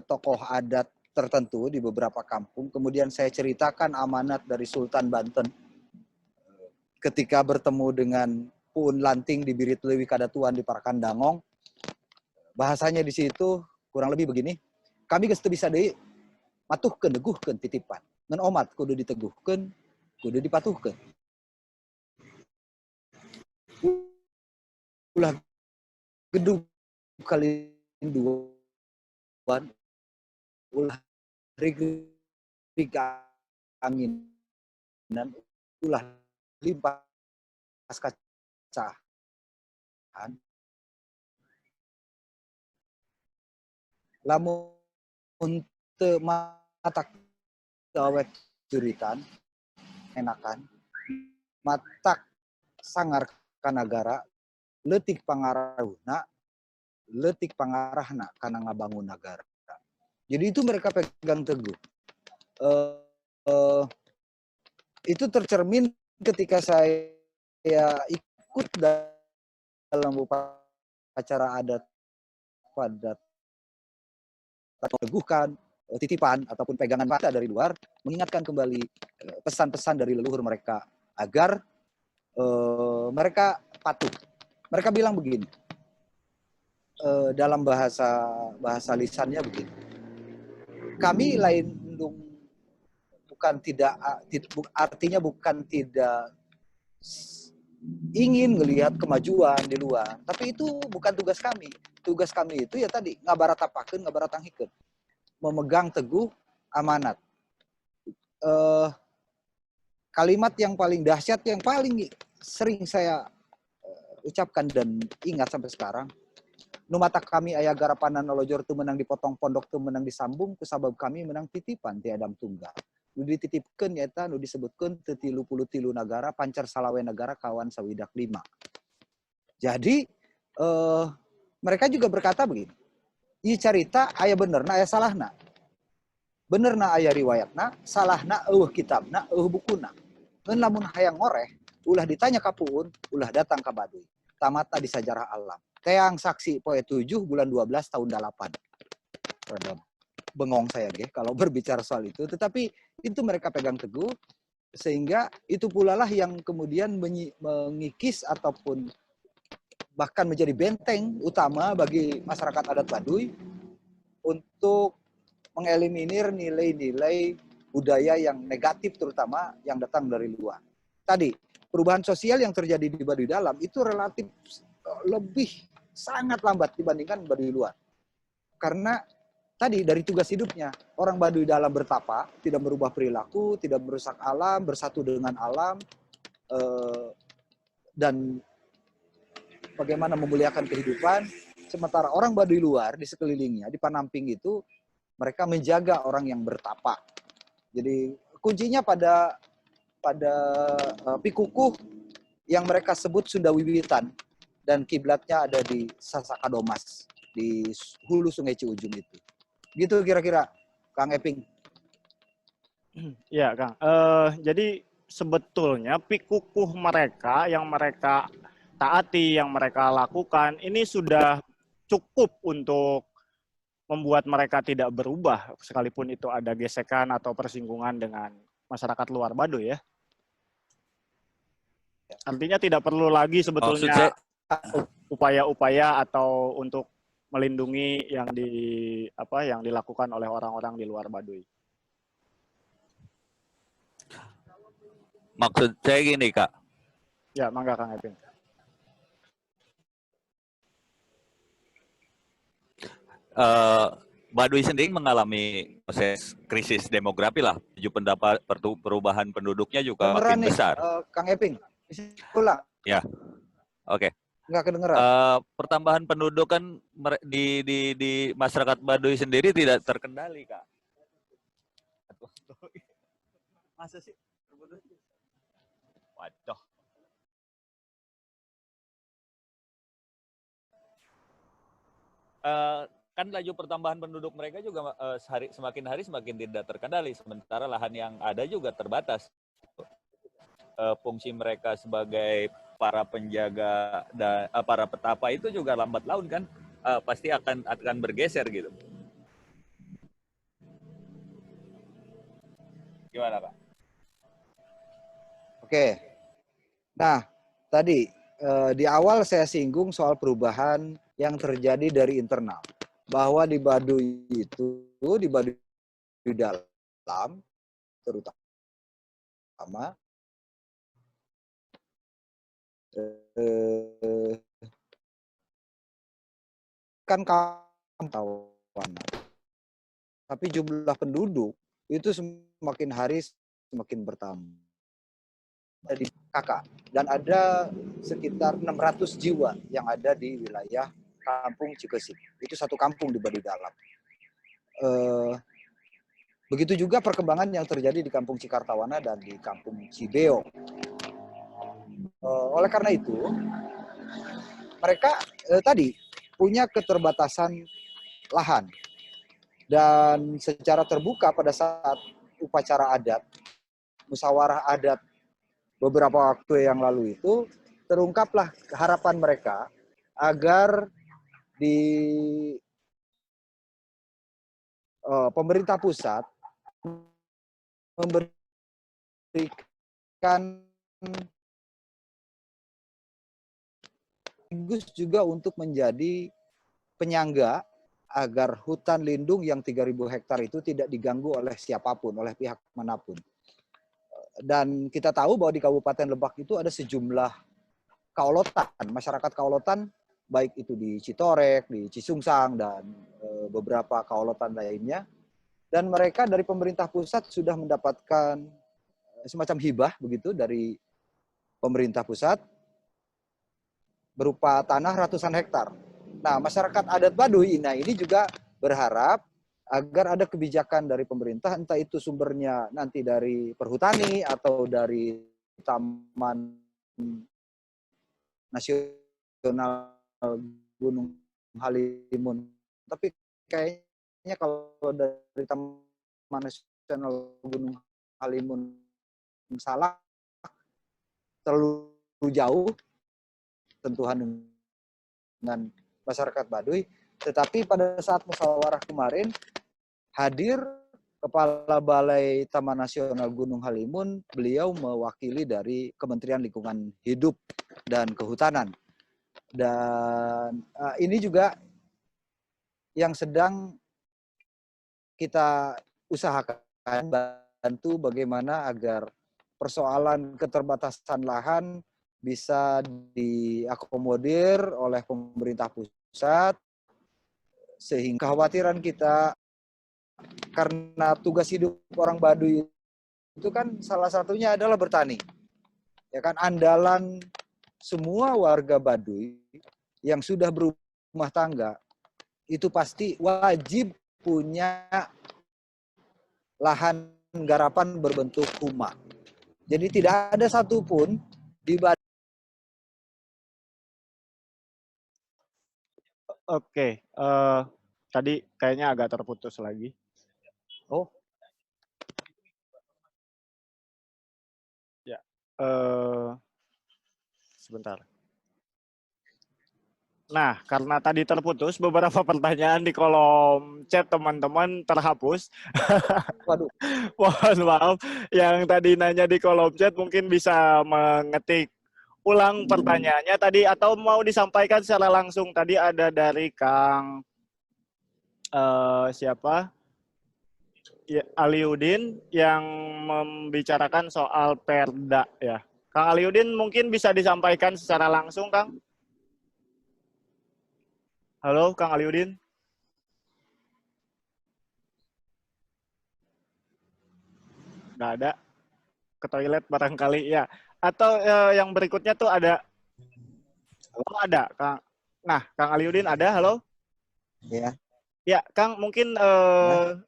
tokoh adat tertentu di beberapa kampung, kemudian saya ceritakan amanat dari Sultan Banten ketika bertemu dengan Puun Lanting di Birit Leuwi Kadatuan di Parakan Dangong. Bahasanya di situ kurang lebih begini, kami geus teu bisa deui matuhkeun neguhkeun titipan. Ngan omat kudu diteguhkeun, kudu dipatuhkeun. Ulah gedung Kalinduan, ulah rig anginan, ulah limpas kacahan, lamun teu matak gawe curitan enakan, matak sangar ka nagara, leutik pangaruhna, leutik pangarahna kana ngabangun nagara. Jadi itu mereka pegang teguh. Itu tercermin ketika saya ikut dalam upacara adat pada teguhkan, titipan ataupun pegangan mata dari luar, mengingatkan kembali pesan-pesan dari leluhur mereka agar mereka patuh. Mereka bilang begini, dalam bahasa lisannya begini, kami lain bukan tidak, artinya bukan tidak ingin melihat kemajuan di luar, tapi itu bukan tugas kami. Tugas kami itu ya tadi ngabaratapakeun, ngabaratangikeun, memegang teguh amanat. Kalimat yang paling dahsyat, yang paling sering saya ucapkan dan ingat sampai sekarang, nu mata kami aya garapanan nolojor tu menang dipotong pondok tu menang disambung, kusabab kami menang titipan ti Adam tunggal. Nu dititipkeun nyaeta nu disebutkeun teu 33 nagara, pancar salawe negara kawan sawidak 5. Jadi mereka juga berkata begini, ieu carita aya benerna aya salahna. Benerna aya riwayatna, salahna eueuh kitabna, eueuh bukuna. Ngeun lamun hayang ngoreh, ulah ditanya ka puun, ulah datang ka Baduy. Tamata di sajarah alam. Teang saksi poe 7 bulan 12 tahun 8. Rada bengong saya kalau berbicara soal itu, tetapi itu mereka pegang teguh, sehingga itu pula lah yang kemudian mengikis ataupun bahkan menjadi benteng utama bagi masyarakat adat Baduy untuk mengeliminir nilai-nilai budaya yang negatif, terutama yang datang dari luar. Tadi, perubahan sosial yang terjadi di Baduy dalam itu relatif lebih sangat lambat dibandingkan Baduy luar. Karena tadi dari tugas hidupnya, orang Baduy dalam bertapa, tidak merubah perilaku, tidak merusak alam, bersatu dengan alam, dan bagaimana memuliakan kehidupan. Sementara orang Baduy luar di sekelilingnya, di Panamping itu, mereka menjaga orang yang bertapa. Jadi kuncinya pada pikukuh yang mereka sebut Sunda Wiwitan, dan kiblatnya ada di Sasakadomas, di hulu Sungai Ciujung itu. Gitu kira-kira, Kang Eping. Ya, Kang. Jadi sebetulnya pikukuh mereka yang mereka taati, yang mereka lakukan, ini sudah cukup untuk membuat mereka tidak berubah, sekalipun itu ada gesekan atau persinggungan dengan masyarakat luar Baduy ya. Artinya tidak perlu lagi sebetulnya upaya-upaya atau untuk melindungi yang dilakukan oleh orang-orang di luar Baduy. Maksud saya gini, Kak. Ya, mangga Kang Eping. Baduy sendiri mengalami proses krisis demografi lah. Perubahan penduduknya juga Kedengeran makin nih, besar. Kang Eping. Ulang. Ya, oke. Nggak kedengeran. Pertambahan penduduk kan di masyarakat Baduy sendiri tidak terkendali, Kak. Masa sih? Waduh. Kan laju pertambahan penduduk mereka juga semakin hari semakin tidak terkendali, sementara lahan yang ada juga terbatas. Fungsi mereka sebagai para penjaga dan para petapa itu juga lambat laun kan pasti akan bergeser gitu. Gimana, Pak? Oke. Nah, tadi di awal saya singgung soal perubahan yang terjadi dari internal. Bahwa di Baduy itu, di Baduy dalam, terutama, kan kampung, tapi jumlah penduduk itu semakin hari semakin bertambah. Di kakak, dan ada sekitar 600 jiwa yang ada di wilayah Kampung Cikesik. Itu satu kampung di Baduidalam. Begitu juga perkembangan yang terjadi di Kampung Cikartawana dan di Kampung Cibeong. Oleh karena itu, mereka tadi punya keterbatasan lahan. Dan secara terbuka pada saat upacara adat, musyawarah adat beberapa waktu yang lalu itu, terungkaplah harapan mereka agar di pemerintah pusat memberikan bagus juga untuk menjadi penyangga agar hutan lindung yang 3.000 hektar itu tidak diganggu oleh siapapun, oleh pihak manapun. Dan kita tahu bahwa di Kabupaten Lebak itu ada sejumlah kaulotan, masyarakat kaulotan, baik itu di Citorek, di Cisungsang, dan beberapa kaulotan lainnya. Dan mereka dari pemerintah pusat sudah mendapatkan semacam hibah begitu dari pemerintah pusat berupa tanah ratusan hektar. Nah, masyarakat adat Baduy ini juga berharap agar ada kebijakan dari pemerintah, entah itu sumbernya nanti dari perhutani atau dari Taman Nasional Gunung Halimun. Tapi kayaknya kalau dari Taman Nasional Gunung Halimun salah, terlalu jauh tentuan dengan masyarakat Baduy. Tetapi pada saat musyawarah kemarin, hadir Kepala Balai Taman Nasional Gunung Halimun, beliau mewakili dari Kementerian Lingkungan Hidup dan Kehutanan. Dan ini juga yang sedang kita usahakan, bantu bagaimana agar persoalan keterbatasan lahan bisa diakomodir oleh pemerintah pusat, sehingga kekhawatiran kita karena tugas hidup orang Baduy itu kan salah satunya adalah bertani. Ya kan, andalan semua warga Baduy yang sudah berumah tangga itu pasti wajib punya lahan garapan berbentuk rumah. Jadi tidak ada satupun di Baduy. Oke, tadi kayaknya agak terputus lagi. Oh, Ya, sebentar. Nah, karena tadi terputus, beberapa pertanyaan di kolom chat teman-teman terhapus. waduh. Mohon maaf, yang tadi nanya di kolom chat mungkin bisa mengetik ulang pertanyaannya tadi atau mau disampaikan secara langsung. Tadi ada dari Kang siapa? Ya, Aliudin yang membicarakan soal Perda ya. Kang Aliudin mungkin bisa disampaikan secara langsung, Kang. Halo, Kang Aliudin. Nggak ada. Ke toilet barangkali ya. Atau yang berikutnya tuh ada. Oh, ada, Kang. Nah, Kang Aliudin ada, halo? Ya. Ya, Kang, mungkin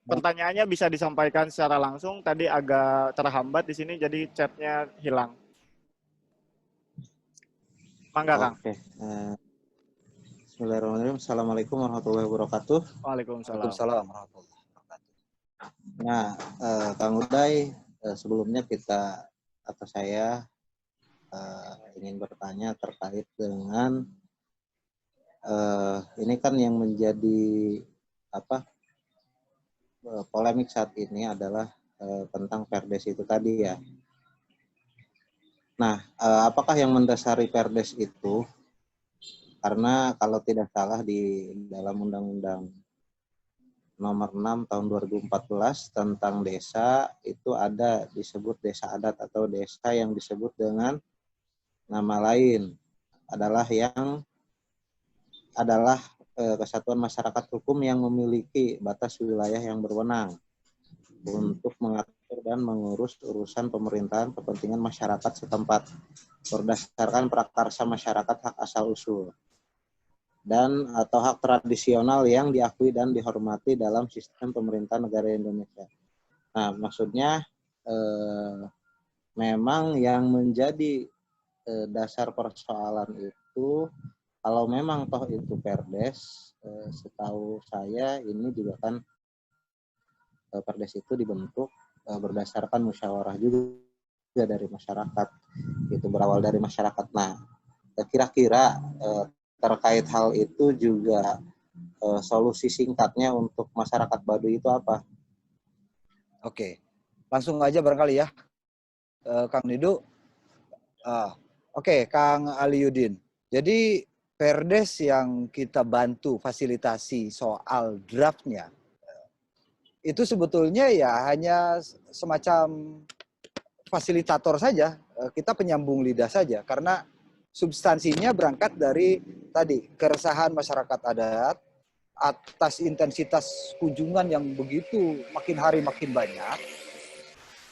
pertanyaannya bisa disampaikan secara langsung. Tadi agak terhambat di sini, jadi chatnya hilang. Mangga, Kang. Oke. Bismillahirrahmanirrahim. Assalamualaikum warahmatullahi wabarakatuh. Waalaikumsalam. Waalaikumsalam warahmatullahi wabarakatuh. Nah, Kang Uday, sebelumnya saya ingin bertanya terkait dengan ini kan yang menjadi polemik saat ini adalah tentang Perdes itu tadi ya. Nah, apakah yang mendasari Perdes itu? Karena kalau tidak salah di dalam Undang-Undang Nomor 6 Tahun 2014 tentang desa itu ada disebut desa adat atau desa yang disebut dengan nama lain adalah kesatuan masyarakat hukum yang memiliki batas wilayah yang berwenang untuk mengatur dan mengurus urusan pemerintahan kepentingan masyarakat setempat berdasarkan prakarsa masyarakat hak asal usul dan atau hak tradisional yang diakui dan dihormati dalam sistem pemerintahan negara Indonesia. Nah, maksudnya memang yang menjadi dasar persoalan itu, kalau memang toh itu Perdes, setahu saya ini juga kan Perdes itu dibentuk berdasarkan musyawarah juga dari masyarakat, itu berawal dari masyarakat. Nah, kira-kira terkait hal itu juga solusi singkatnya untuk masyarakat Baduy itu apa? Oke, langsung aja barangkali ya, Kang Nidu. Oke, Kang Aliudin. Jadi Perdes yang kita bantu fasilitasi soal draftnya, itu sebetulnya ya hanya semacam fasilitator saja, kita penyambung lidah saja, karena substansinya berangkat dari tadi keresahan masyarakat adat atas intensitas kunjungan yang begitu makin hari makin banyak,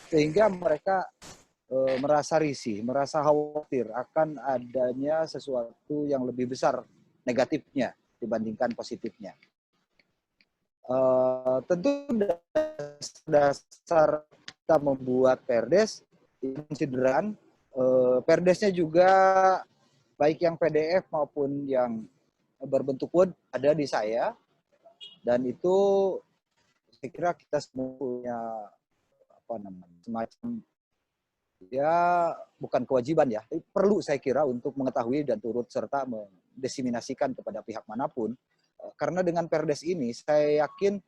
sehingga mereka merasa risih, merasa khawatir akan adanya sesuatu yang lebih besar negatifnya dibandingkan positifnya. Tentu dasar kita membuat Perdes, konsideran Perdesnya juga baik yang PDF maupun yang berbentuk Word ada di saya, dan itu saya kira kita semua punya semacam ya bukan kewajiban ya, tapi perlu saya kira untuk mengetahui dan turut serta mendesiminasikan kepada pihak manapun, karena dengan Perdes ini saya yakin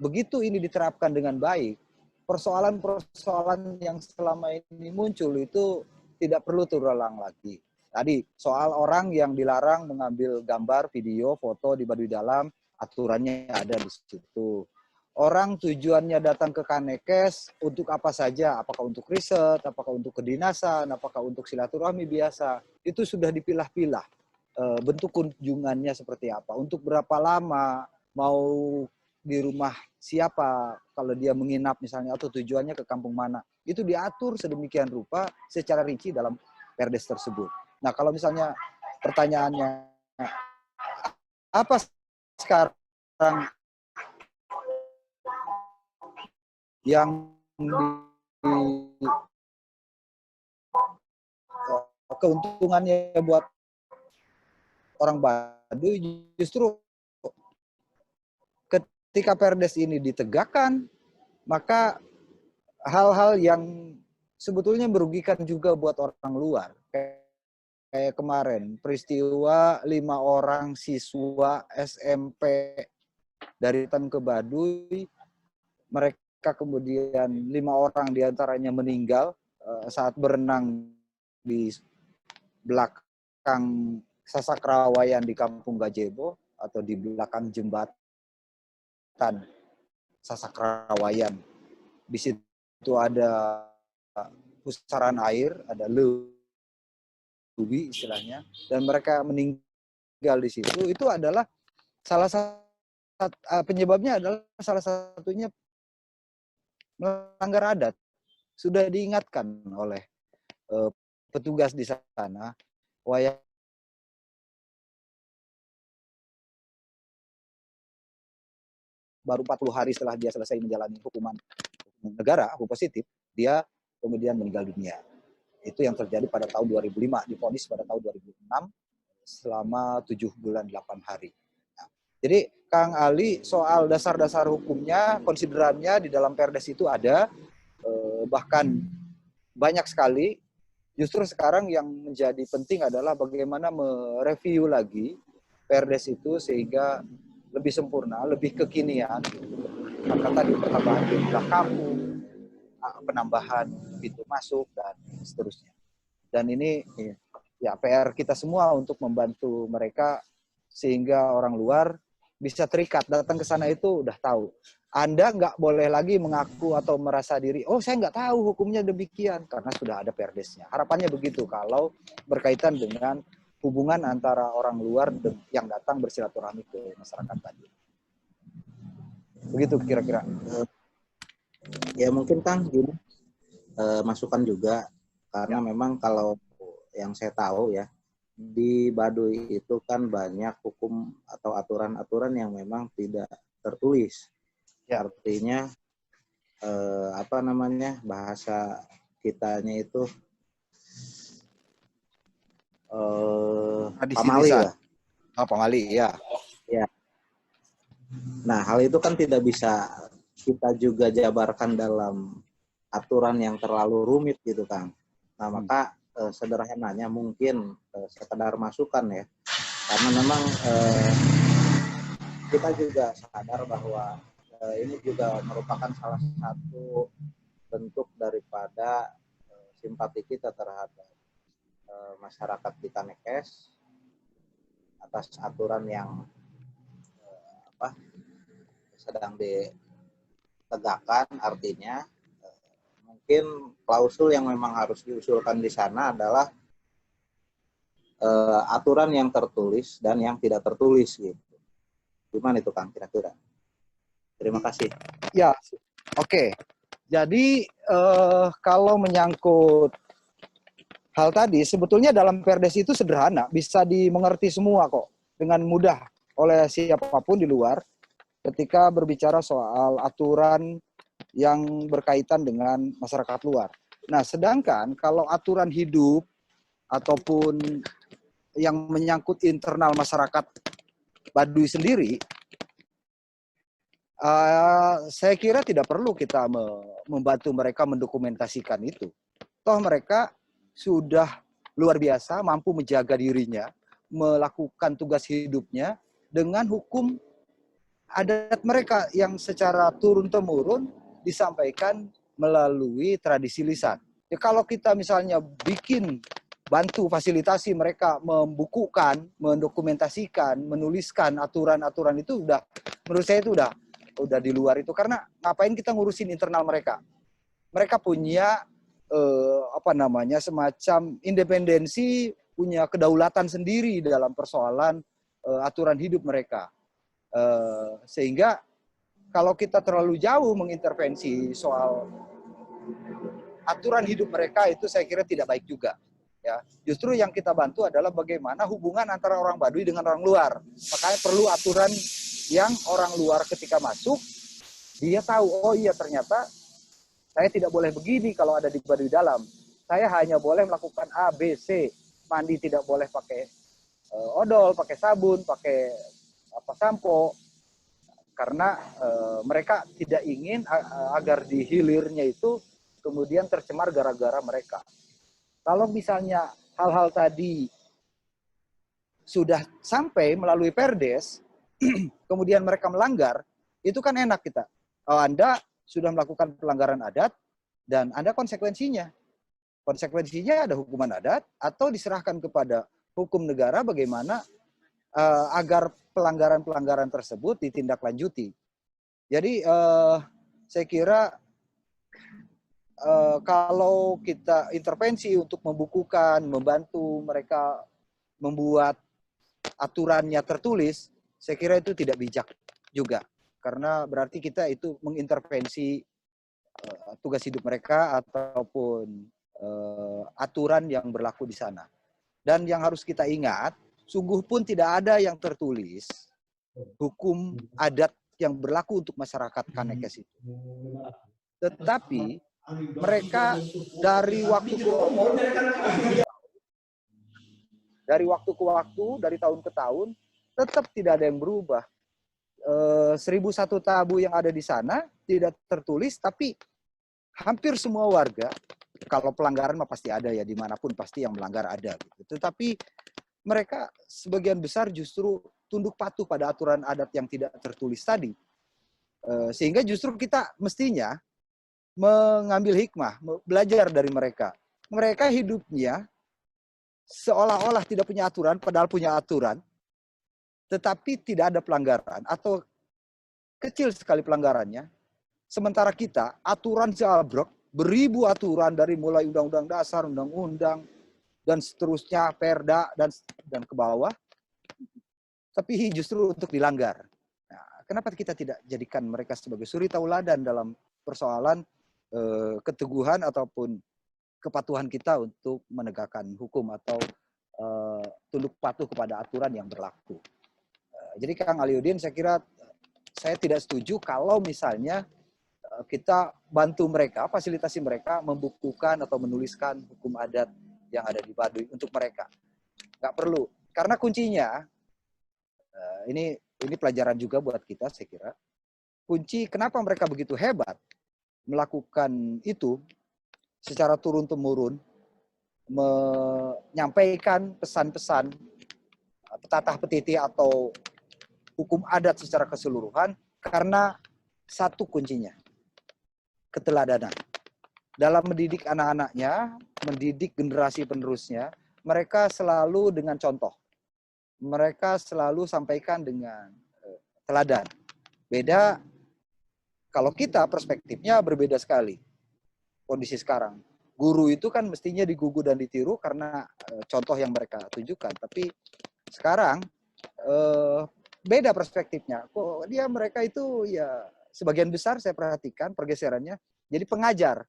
begitu ini diterapkan dengan baik, persoalan-persoalan yang selama ini muncul itu tidak perlu terulang lagi. Tadi soal orang yang dilarang mengambil gambar, video, foto di Baduy Dalam, aturannya ada di situ. Orang tujuannya datang ke Kanekes untuk apa saja, apakah untuk riset, apakah untuk kedinasan, apakah untuk silaturahmi biasa, itu sudah dipilah-pilah bentuk kunjungannya seperti apa, untuk berapa lama, mau di rumah siapa, kalau dia menginap misalnya, atau tujuannya ke kampung mana, itu diatur sedemikian rupa secara rinci dalam Perdes tersebut. Nah, kalau misalnya pertanyaannya, apa sekarang yang keuntungannya buat orang Baduy, justru ketika Perdes ini ditegakkan, maka hal-hal yang sebetulnya merugikan juga buat orang luar. Kayak kemarin, peristiwa 5 orang siswa SMP dari Tan ke Baduy, mereka kemudian 5 orang diantaranya meninggal saat berenang di belakang Sasakrawayan di Kampung Gajebo, atau di belakang jembatan Sasakrawayan. Di situ ada pusaran air, ada leuwi istilahnya, dan mereka meninggal di situ. Itu adalah salah satu penyebabnya, adalah salah satunya melanggar adat. Sudah diingatkan oleh petugas di sana, wayang baru 40 hari setelah dia selesai menjalani hukuman negara, hukum positif, dia kemudian meninggal dunia. Itu yang terjadi pada tahun 2005, divonis pada tahun 2006 selama 7 bulan 8 hari. Nah, jadi Kang Ali, soal dasar-dasar hukumnya, konsiderannya di dalam Perdes itu ada, bahkan banyak sekali. Justru sekarang yang menjadi penting adalah bagaimana mereview lagi Perdes itu sehingga lebih sempurna, lebih kekinian. Maka tadi penambahan jumlah kampung, penambahan pintu masuk, dan seterusnya. Dan ini ya PR kita semua untuk membantu mereka sehingga orang luar bisa terikat, datang ke sana itu udah tahu. Anda nggak boleh lagi mengaku atau merasa diri, oh saya nggak tahu hukumnya demikian, karena sudah ada Perdesnya. Harapannya begitu kalau berkaitan dengan hubungan antara orang luar yang datang bersilaturahmi ke masyarakat Baduy. Begitu kira-kira. Ya mungkin Kang gini, masukan juga karena memang kalau yang saya tahu ya di Baduy itu kan banyak hukum atau aturan-aturan yang memang tidak tertulis. Ya. Artinya apa namanya bahasa kitanya itu Tradisi pamali lisan. lah. Oh, pamali, ya. Ya. Nah, hal itu kan tidak bisa kita juga jabarkan dalam aturan yang terlalu rumit gitu, Kang. Nah, maka sederhananya mungkin sekedar masukan ya. Karena memang kita juga sadar bahwa ini juga merupakan salah satu bentuk daripada simpati kita terhadap masyarakat di Kanekes atas aturan yang sedang ditegakkan. Artinya mungkin klausul yang memang harus diusulkan di sana adalah aturan yang tertulis dan yang tidak tertulis gitu. Gimana itu Kang kira-kira? Terima kasih. Ya, oke. Jadi kalau menyangkut hal tadi, sebetulnya dalam Perdes itu sederhana, bisa dimengerti semua kok dengan mudah oleh siapapun di luar ketika berbicara soal aturan yang berkaitan dengan masyarakat luar. Nah, sedangkan kalau aturan hidup ataupun yang menyangkut internal masyarakat Baduy sendiri, saya kira tidak perlu kita membantu mereka mendokumentasikan itu. Toh mereka sudah luar biasa mampu menjaga dirinya, melakukan tugas hidupnya dengan hukum adat mereka yang secara turun-temurun disampaikan melalui tradisi lisan. Ya, kalau kita misalnya bantu fasilitasi mereka membukukan, mendokumentasikan, menuliskan aturan-aturan itu menurut saya itu udah di luar itu, karena ngapain kita ngurusin internal mereka? Mereka punya semacam independensi, punya kedaulatan sendiri dalam persoalan aturan hidup mereka. Sehingga kalau kita terlalu jauh mengintervensi soal aturan hidup mereka, itu saya kira tidak baik juga. Ya, justru yang kita bantu adalah bagaimana hubungan antara orang Baduy dengan orang luar. Makanya perlu aturan yang orang luar ketika masuk, dia tahu, oh iya ternyata saya tidak boleh begini kalau ada di Baduy dalam. Saya hanya boleh melakukan A, B, C. Mandi tidak boleh pakai odol, pakai sabun, pakai sampo. Karena mereka tidak ingin agar di hilirnya itu kemudian tercemar gara-gara mereka. Kalau misalnya hal-hal tadi sudah sampai melalui Perdes, kemudian mereka melanggar, itu kan enak kita. Oh, Anda sudah melakukan pelanggaran adat dan ada konsekuensinya. Konsekuensinya ada hukuman adat atau diserahkan kepada hukum negara bagaimana agar pelanggaran-pelanggaran tersebut ditindaklanjuti. Jadi saya kira kalau kita intervensi untuk membukukan, membantu mereka membuat aturannya tertulis, saya kira itu tidak bijak juga. Karena berarti kita itu mengintervensi tugas hidup mereka ataupun aturan yang berlaku di sana. Dan yang harus kita ingat, sungguh pun tidak ada yang tertulis hukum adat yang berlaku untuk masyarakat Kanekes itu. Tetapi mereka dari waktu ke waktu, dari tahun ke tahun, tetap tidak ada yang berubah. 1001 tabu yang ada di sana tidak tertulis, tapi hampir semua warga, kalau pelanggaran mah pasti ada ya, dimanapun pasti yang melanggar ada. Gitu. Tetapi mereka sebagian besar justru tunduk patuh pada aturan adat yang tidak tertulis tadi. Sehingga justru kita mestinya mengambil hikmah, belajar dari mereka. Mereka hidupnya seolah-olah tidak punya aturan, padahal punya aturan, tetapi tidak ada pelanggaran atau kecil sekali pelanggarannya. Sementara kita aturan seabrek, beribu aturan dari mulai undang-undang dasar, undang-undang, dan seterusnya, Perda dan ke bawah, tapi justru untuk dilanggar. Nah, kenapa kita tidak jadikan mereka sebagai suri tauladan dalam persoalan keteguhan ataupun kepatuhan kita untuk menegakkan hukum atau tunduk patuh kepada aturan yang berlaku. Jadi Kang Aliudin, saya kira saya tidak setuju kalau misalnya kita bantu mereka, fasilitasi mereka membukukan atau menuliskan hukum adat yang ada di Baduy untuk mereka. Nggak perlu. Karena kuncinya, ini pelajaran juga buat kita saya kira. Kunci kenapa mereka begitu hebat melakukan itu secara turun-temurun, menyampaikan pesan-pesan, petatah petiti atau hukum adat secara keseluruhan, karena satu kuncinya, keteladanan. Dalam mendidik anak-anaknya, mendidik generasi penerusnya, mereka selalu dengan contoh. Mereka selalu sampaikan dengan teladan. Beda kalau kita perspektifnya berbeda sekali. Kondisi sekarang. Guru itu kan mestinya digugu dan ditiru karena contoh yang mereka tunjukkan. Tapi sekarang beda perspektifnya. Kok mereka itu ya sebagian besar saya perhatikan pergeserannya jadi pengajar.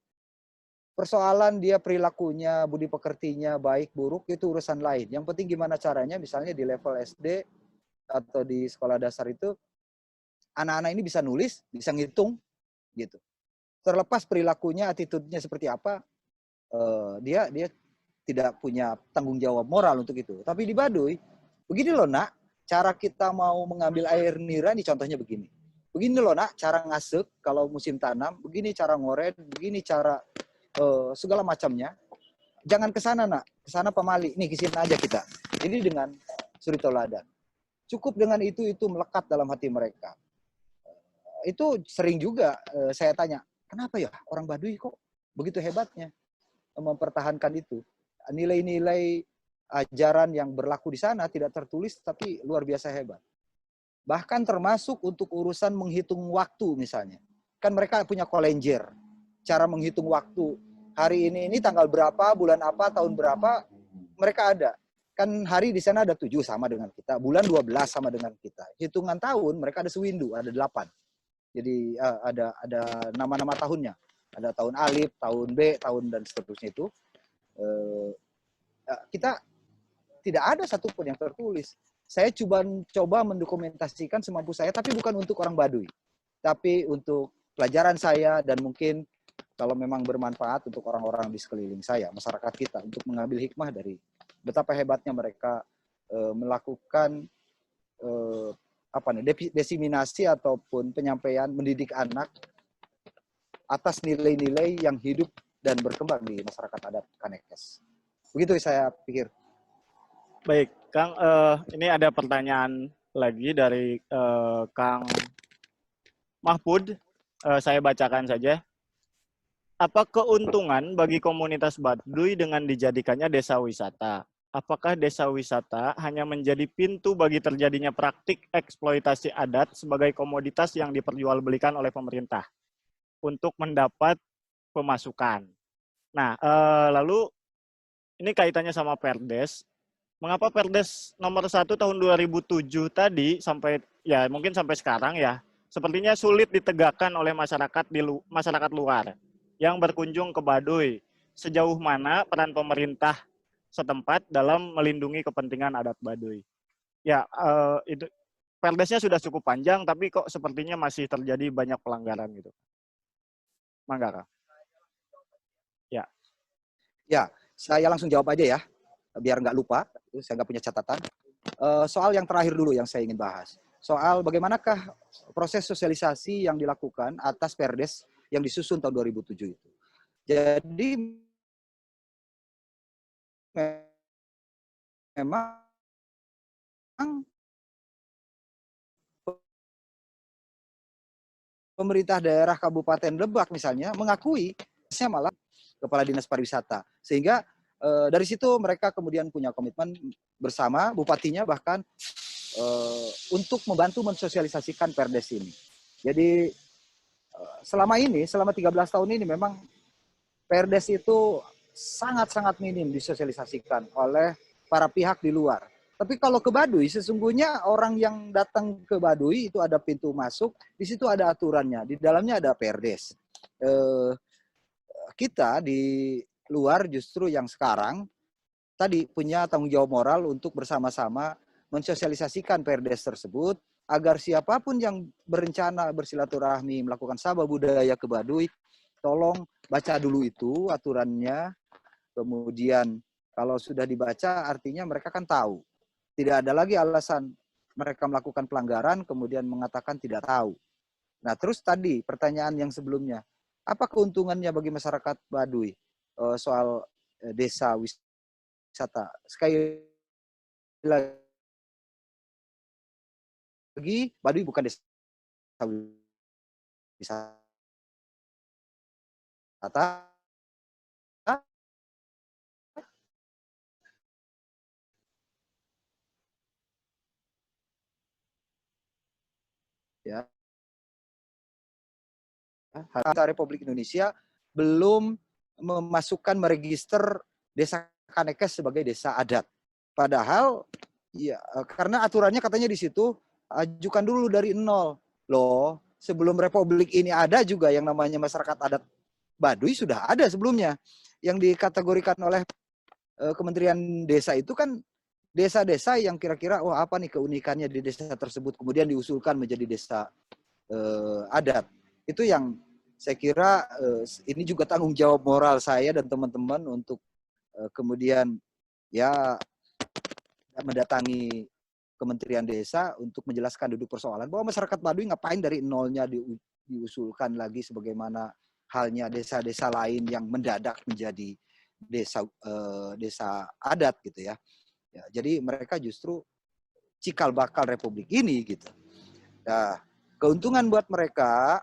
Persoalan dia perilakunya, budi pekertinya baik buruk itu urusan lain. Yang penting gimana caranya, misalnya di level SD atau di sekolah dasar itu anak-anak ini bisa nulis, bisa ngitung gitu. Terlepas perilakunya, attitude-nya seperti apa, dia tidak punya tanggung jawab moral untuk itu. Tapi di Baduy, begini loh nak, cara kita mau mengambil air nira ini contohnya begini. Begini loh nak, cara ngasek kalau musim tanam, begini cara ngoret, begini cara segala macamnya. Jangan ke sana nak, ke sana pamali. Nih kesini aja kita. Ini dengan suri tauladan. Cukup dengan itu melekat dalam hati mereka. Itu sering juga saya tanya, kenapa ya orang Baduy kok begitu hebatnya mempertahankan itu? Nilai-nilai ajaran yang berlaku di sana tidak tertulis tapi luar biasa hebat. Bahkan termasuk untuk urusan menghitung waktu misalnya. Kan mereka punya kalender. Cara menghitung waktu. Hari ini tanggal berapa, bulan apa, tahun berapa, mereka ada. Kan hari di sana ada 7 sama dengan kita. Bulan 12 sama dengan kita. Hitungan tahun mereka ada sewindu, ada 8. Jadi ada nama-nama tahunnya. Ada tahun alif, tahun B, tahun dan seterusnya itu. Kita tidak ada satupun yang tertulis. Saya coba mendokumentasikan semampu saya, tapi bukan untuk orang Baduy. Tapi untuk pelajaran saya dan mungkin kalau memang bermanfaat untuk orang-orang di sekeliling saya, masyarakat kita, untuk mengambil hikmah dari betapa hebatnya mereka melakukan desiminasi ataupun penyampaian mendidik anak atas nilai-nilai yang hidup dan berkembang di masyarakat adat Kanekes. Begitu saya pikir. Baik, Kang, ini ada pertanyaan lagi dari Kang Mahfud. Saya bacakan saja. Apa keuntungan bagi komunitas Baduy dengan dijadikannya desa wisata? Apakah desa wisata hanya menjadi pintu bagi terjadinya praktik eksploitasi adat sebagai komoditas yang diperjualbelikan oleh pemerintah untuk mendapat pemasukan? Nah, lalu ini kaitannya sama Perdes. Mengapa Perdes nomor 1 tahun 2007 tadi mungkin sampai sekarang ya, sepertinya sulit ditegakkan oleh masyarakat luar yang berkunjung ke Baduy. Sejauh mana peran pemerintah setempat dalam melindungi kepentingan adat Baduy? Ya, itu Perdesnya sudah cukup panjang, tapi kok sepertinya masih terjadi banyak pelanggaran gitu. Mangga, Kang. Ya. Ya, saya langsung jawab aja ya, biar nggak lupa. Saya nggak punya catatan. Soal yang terakhir dulu yang saya ingin bahas. Soal bagaimanakah proses sosialisasi yang dilakukan atas Perdes yang disusun tahun 2007 itu. Jadi memang pemerintah daerah Kabupaten Lebak misalnya mengakui, saya malah Kepala Dinas Pariwisata. Sehingga dari situ mereka kemudian punya komitmen bersama bupatinya bahkan untuk membantu mensosialisasikan Perdes ini. Jadi selama 13 tahun ini memang Perdes itu sangat-sangat minim disosialisasikan oleh para pihak di luar. Tapi kalau ke Baduy, sesungguhnya orang yang datang ke Baduy itu ada pintu masuk, di situ ada aturannya, di dalamnya ada Perdes. Kita di luar justru yang sekarang tadi punya tanggung jawab moral untuk bersama-sama mensosialisasikan Perdes tersebut agar siapapun yang berencana bersilaturahmi melakukan sabah budaya ke Baduy, tolong baca dulu itu aturannya. Kemudian kalau sudah dibaca artinya mereka kan tahu. Tidak ada lagi alasan mereka melakukan pelanggaran kemudian mengatakan tidak tahu. Nah, terus tadi pertanyaan yang sebelumnya, apa keuntungannya bagi masyarakat Baduy soal desa wisata? Sekali lagi, Baduy bukan desa wisata, ya. Republik Indonesia belum memasukkan meregister desa Kanekes sebagai desa adat. Padahal ya karena aturannya katanya di situ ajukan dulu dari nol. Loh, sebelum Republik ini ada juga yang namanya masyarakat adat Baduy sudah ada sebelumnya. Yang dikategorikan oleh Kementerian Desa itu kan desa-desa yang kira-kira wah apa nih keunikannya di desa tersebut kemudian diusulkan menjadi desa adat. Itu yang saya kira ini juga tanggung jawab moral saya dan teman-teman untuk kemudian ya mendatangi Kementerian Desa untuk menjelaskan duduk persoalan bahwa masyarakat Baduy ngapain dari nolnya diusulkan lagi sebagaimana halnya desa-desa lain yang mendadak menjadi desa adat gitu ya. Ya, jadi mereka justru cikal bakal Republik ini gitu. Nah, keuntungan buat mereka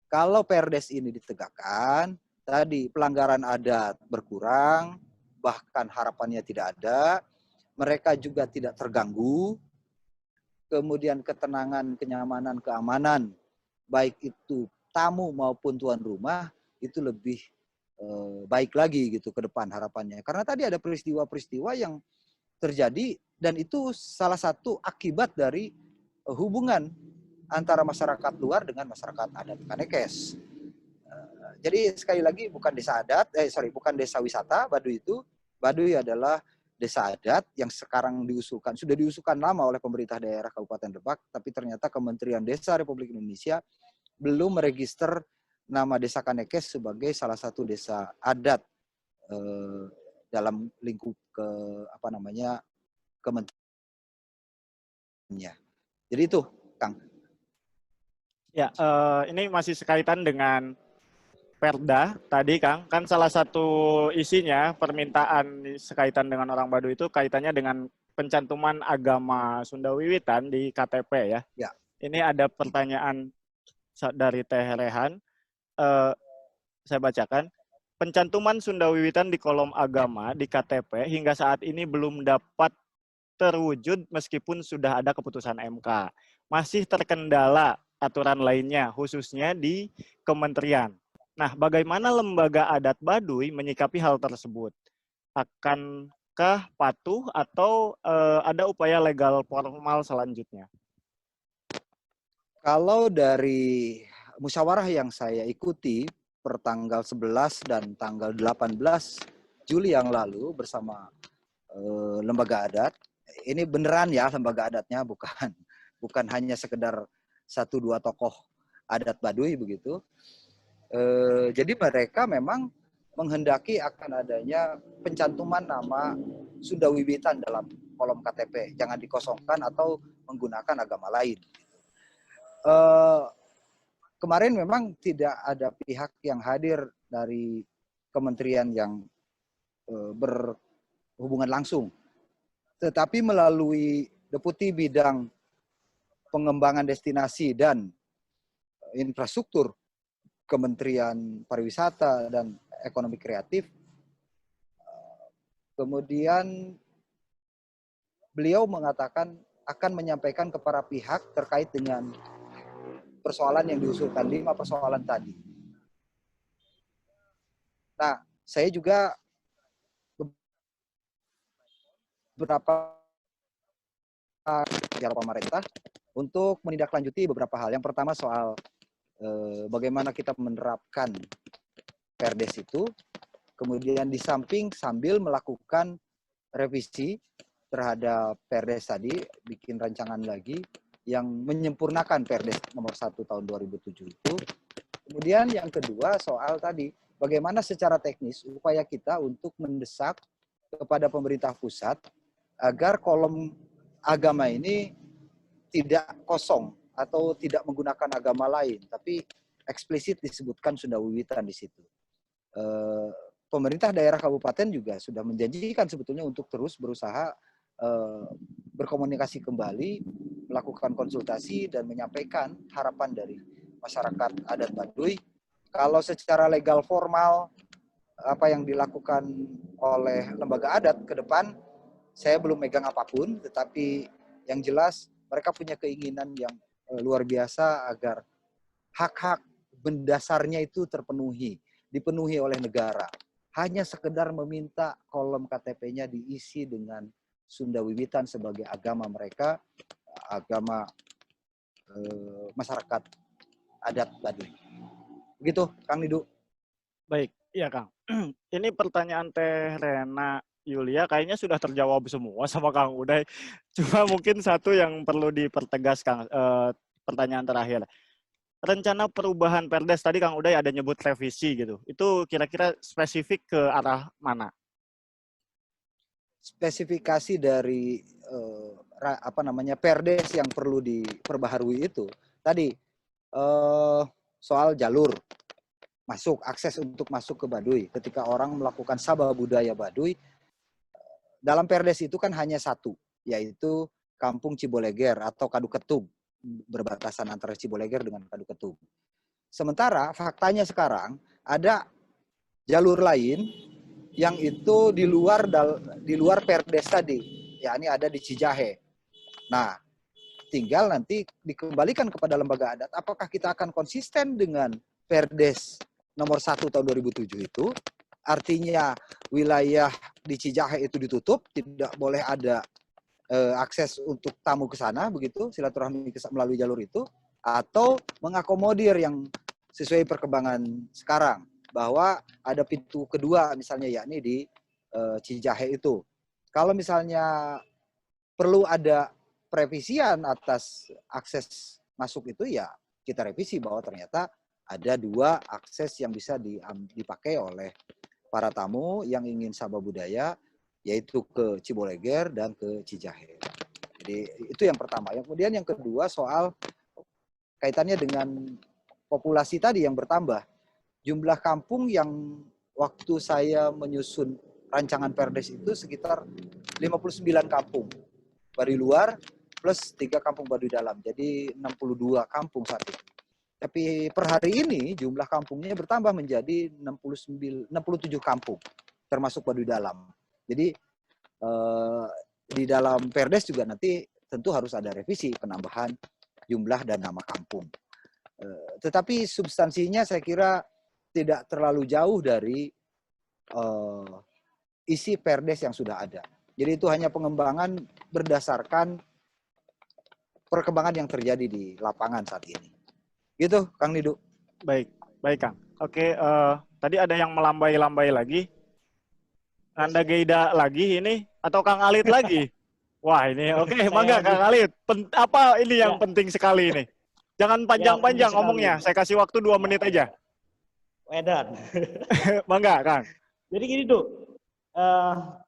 kalau Perdes ini ditegakkan, tadi pelanggaran adat berkurang, bahkan harapannya tidak ada, mereka juga tidak terganggu, kemudian ketenangan, kenyamanan, keamanan, baik itu tamu maupun tuan rumah, itu lebih baik lagi gitu ke depan harapannya. Karena tadi ada peristiwa-peristiwa yang terjadi dan itu salah satu akibat dari hubungan antara masyarakat luar dengan masyarakat adat Kanekes. Jadi sekali lagi bukan desa adat, bukan desa wisata Baduy itu. Baduy adalah desa adat yang sekarang sudah diusulkan lama oleh pemerintah daerah Kabupaten Lebak, tapi ternyata Kementerian Desa Republik Indonesia belum meregister nama desa Kanekes sebagai salah satu desa adat dalam lingkup kementeriannya. Jadi itu, Kang. Ya, ini masih sekaitan dengan Perda tadi, Kang. Kan salah satu isinya permintaan sekaitan dengan orang Baduy itu kaitannya dengan pencantuman agama Sunda Wiwitan di KTP ya. Ya. Ini ada pertanyaan dari Teh Rehan. Saya bacakan. Pencantuman Sunda Wiwitan di kolom agama di KTP hingga saat ini belum dapat terwujud meskipun sudah ada keputusan MK. Masih terkendala aturan lainnya, khususnya di kementerian. Nah, bagaimana lembaga adat Baduy menyikapi hal tersebut? Akankah patuh atau ada upaya legal formal selanjutnya? Kalau dari musyawarah yang saya ikuti per tanggal 11 dan tanggal 18 Juli yang lalu bersama lembaga adat, ini beneran ya lembaga adatnya, bukan hanya sekedar 1-2 tokoh adat Baduy begitu. Jadi mereka memang menghendaki akan adanya pencantuman nama Sunda Wiwitan dalam kolom KTP, jangan dikosongkan atau menggunakan agama lain. Kemarin memang tidak ada pihak yang hadir dari kementerian yang berhubungan langsung, tetapi melalui Deputi Bidang Pengembangan Destinasi dan Infrastruktur Kementerian Pariwisata dan Ekonomi Kreatif, kemudian beliau mengatakan akan menyampaikan ke para pihak terkait dengan persoalan yang diusulkan, 5 persoalan tadi. Nah, saya juga beberapa kerja pemerintah untuk menindaklanjuti beberapa hal. Yang pertama soal bagaimana kita menerapkan Perdes itu, kemudian di samping sambil melakukan revisi terhadap Perdes tadi, bikin rancangan lagi yang menyempurnakan Perdes nomor 1 tahun 2007 itu. Kemudian yang kedua soal tadi, bagaimana secara teknis upaya kita untuk mendesak kepada pemerintah pusat agar kolom agama ini tidak kosong atau tidak menggunakan agama lain, tapi eksplisit disebutkan Sunda Wiwitan di situ. Pemerintah daerah kabupaten juga sudah menjanjikan sebetulnya untuk terus berusaha berkomunikasi kembali, melakukan konsultasi dan menyampaikan harapan dari masyarakat adat Baduy. Kalau secara legal formal apa yang dilakukan oleh lembaga adat ke depan, saya belum megang apapun, tetapi yang jelas mereka punya keinginan yang luar biasa agar hak-hak mendasarnya itu dipenuhi oleh negara. Hanya sekedar meminta kolom KTP-nya diisi dengan Sunda Wiwitan sebagai agama mereka, agama masyarakat adat Baduy. Begitu, Kang Nidu. Baik, iya Kang. Ini pertanyaan Teh Rena Yulia kayaknya sudah terjawab semua sama Kang Uday. Cuma mungkin satu yang perlu dipertegas, Kang. Pertanyaan terakhir. Rencana perubahan Perdes, tadi Kang Uday ada nyebut revisi gitu. Itu kira-kira spesifik ke arah mana? Spesifikasi dari Perdes yang perlu diperbaharui itu. Tadi soal jalur masuk, akses untuk masuk ke Baduy. Ketika orang melakukan sabah budaya Baduy, dalam Perdes itu kan hanya satu, yaitu Kampung Ciboleger atau Kadu Ketub, berbatasan antara Ciboleger dengan Kadu Ketub. Sementara faktanya sekarang ada jalur lain yang itu di luar Perdes tadi, yakni ada di Cijahe. Nah, tinggal nanti dikembalikan kepada lembaga adat, apakah kita akan konsisten dengan Perdes nomor 1 tahun 2007 itu, artinya wilayah di Cijahe itu ditutup, tidak boleh ada akses untuk tamu ke sana, begitu, silaturahmi melalui jalur itu, atau mengakomodir yang sesuai perkembangan sekarang, bahwa ada pintu kedua misalnya, yakni di Cijahe itu. Kalau misalnya perlu ada revisian atas akses masuk itu, ya kita revisi bahwa ternyata ada dua akses yang bisa dipakai oleh para tamu yang ingin sabah budaya, yaitu ke Ciboleger dan ke Cijahe. Jadi itu yang pertama. Yang kemudian yang kedua soal kaitannya dengan populasi tadi yang bertambah. Jumlah kampung yang waktu saya menyusun rancangan Perdes itu sekitar 59 kampung. Baduy luar plus 3 kampung Baduy dalam. Jadi 62 kampung saat itu. Tapi per hari ini jumlah kampungnya bertambah menjadi 67 kampung, termasuk Baduy dalam. Jadi di dalam Perdes juga nanti tentu harus ada revisi penambahan jumlah dan nama kampung. Tetapi substansinya saya kira tidak terlalu jauh dari isi Perdes yang sudah ada. Jadi itu hanya pengembangan berdasarkan perkembangan yang terjadi di lapangan saat ini. Gitu, Kang Nidu. Baik, baik Kang. Oke, tadi ada yang melambai-lambai lagi. Anda Geida lagi ini atau Kang Alit lagi? Wah ini oke, mangga Kang Alit. Apa ini yang penting sekali ini? Jangan panjang-panjang ngomongnya. Saya kasih waktu 2 menit aja. Wedan. Mangga Kang. Jadi gini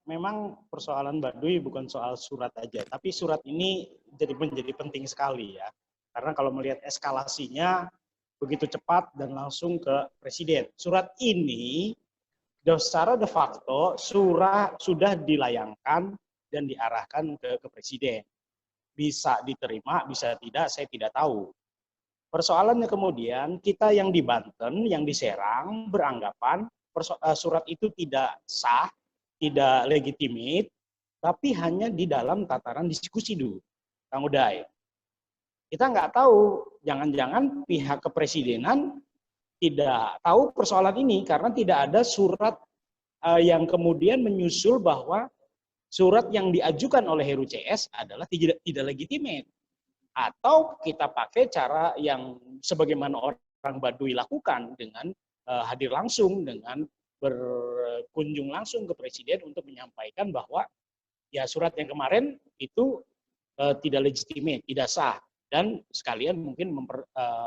memang persoalan Baduy bukan soal surat aja, tapi surat ini menjadi penting sekali ya. Karena kalau melihat eskalasinya begitu cepat dan langsung ke presiden. Surat ini secara de facto sudah dilayangkan dan diarahkan ke presiden. Bisa diterima, bisa tidak, saya tidak tahu. Persoalannya kemudian kita yang di Banten, yang di Serang beranggapan surat itu tidak sah, tidak legitimate, tapi hanya di dalam tataran diskusi dulu, Kang Uday. Kita nggak tahu, jangan-jangan pihak kepresidenan tidak tahu persoalan ini karena tidak ada surat yang kemudian menyusul bahwa surat yang diajukan oleh Heru CS adalah tidak legitimate. Atau kita pakai cara yang sebagaimana orang Baduy lakukan dengan hadir langsung, dengan berkunjung langsung ke Presiden untuk menyampaikan bahwa ya surat yang kemarin itu tidak legitimate, tidak sah. Dan sekalian mungkin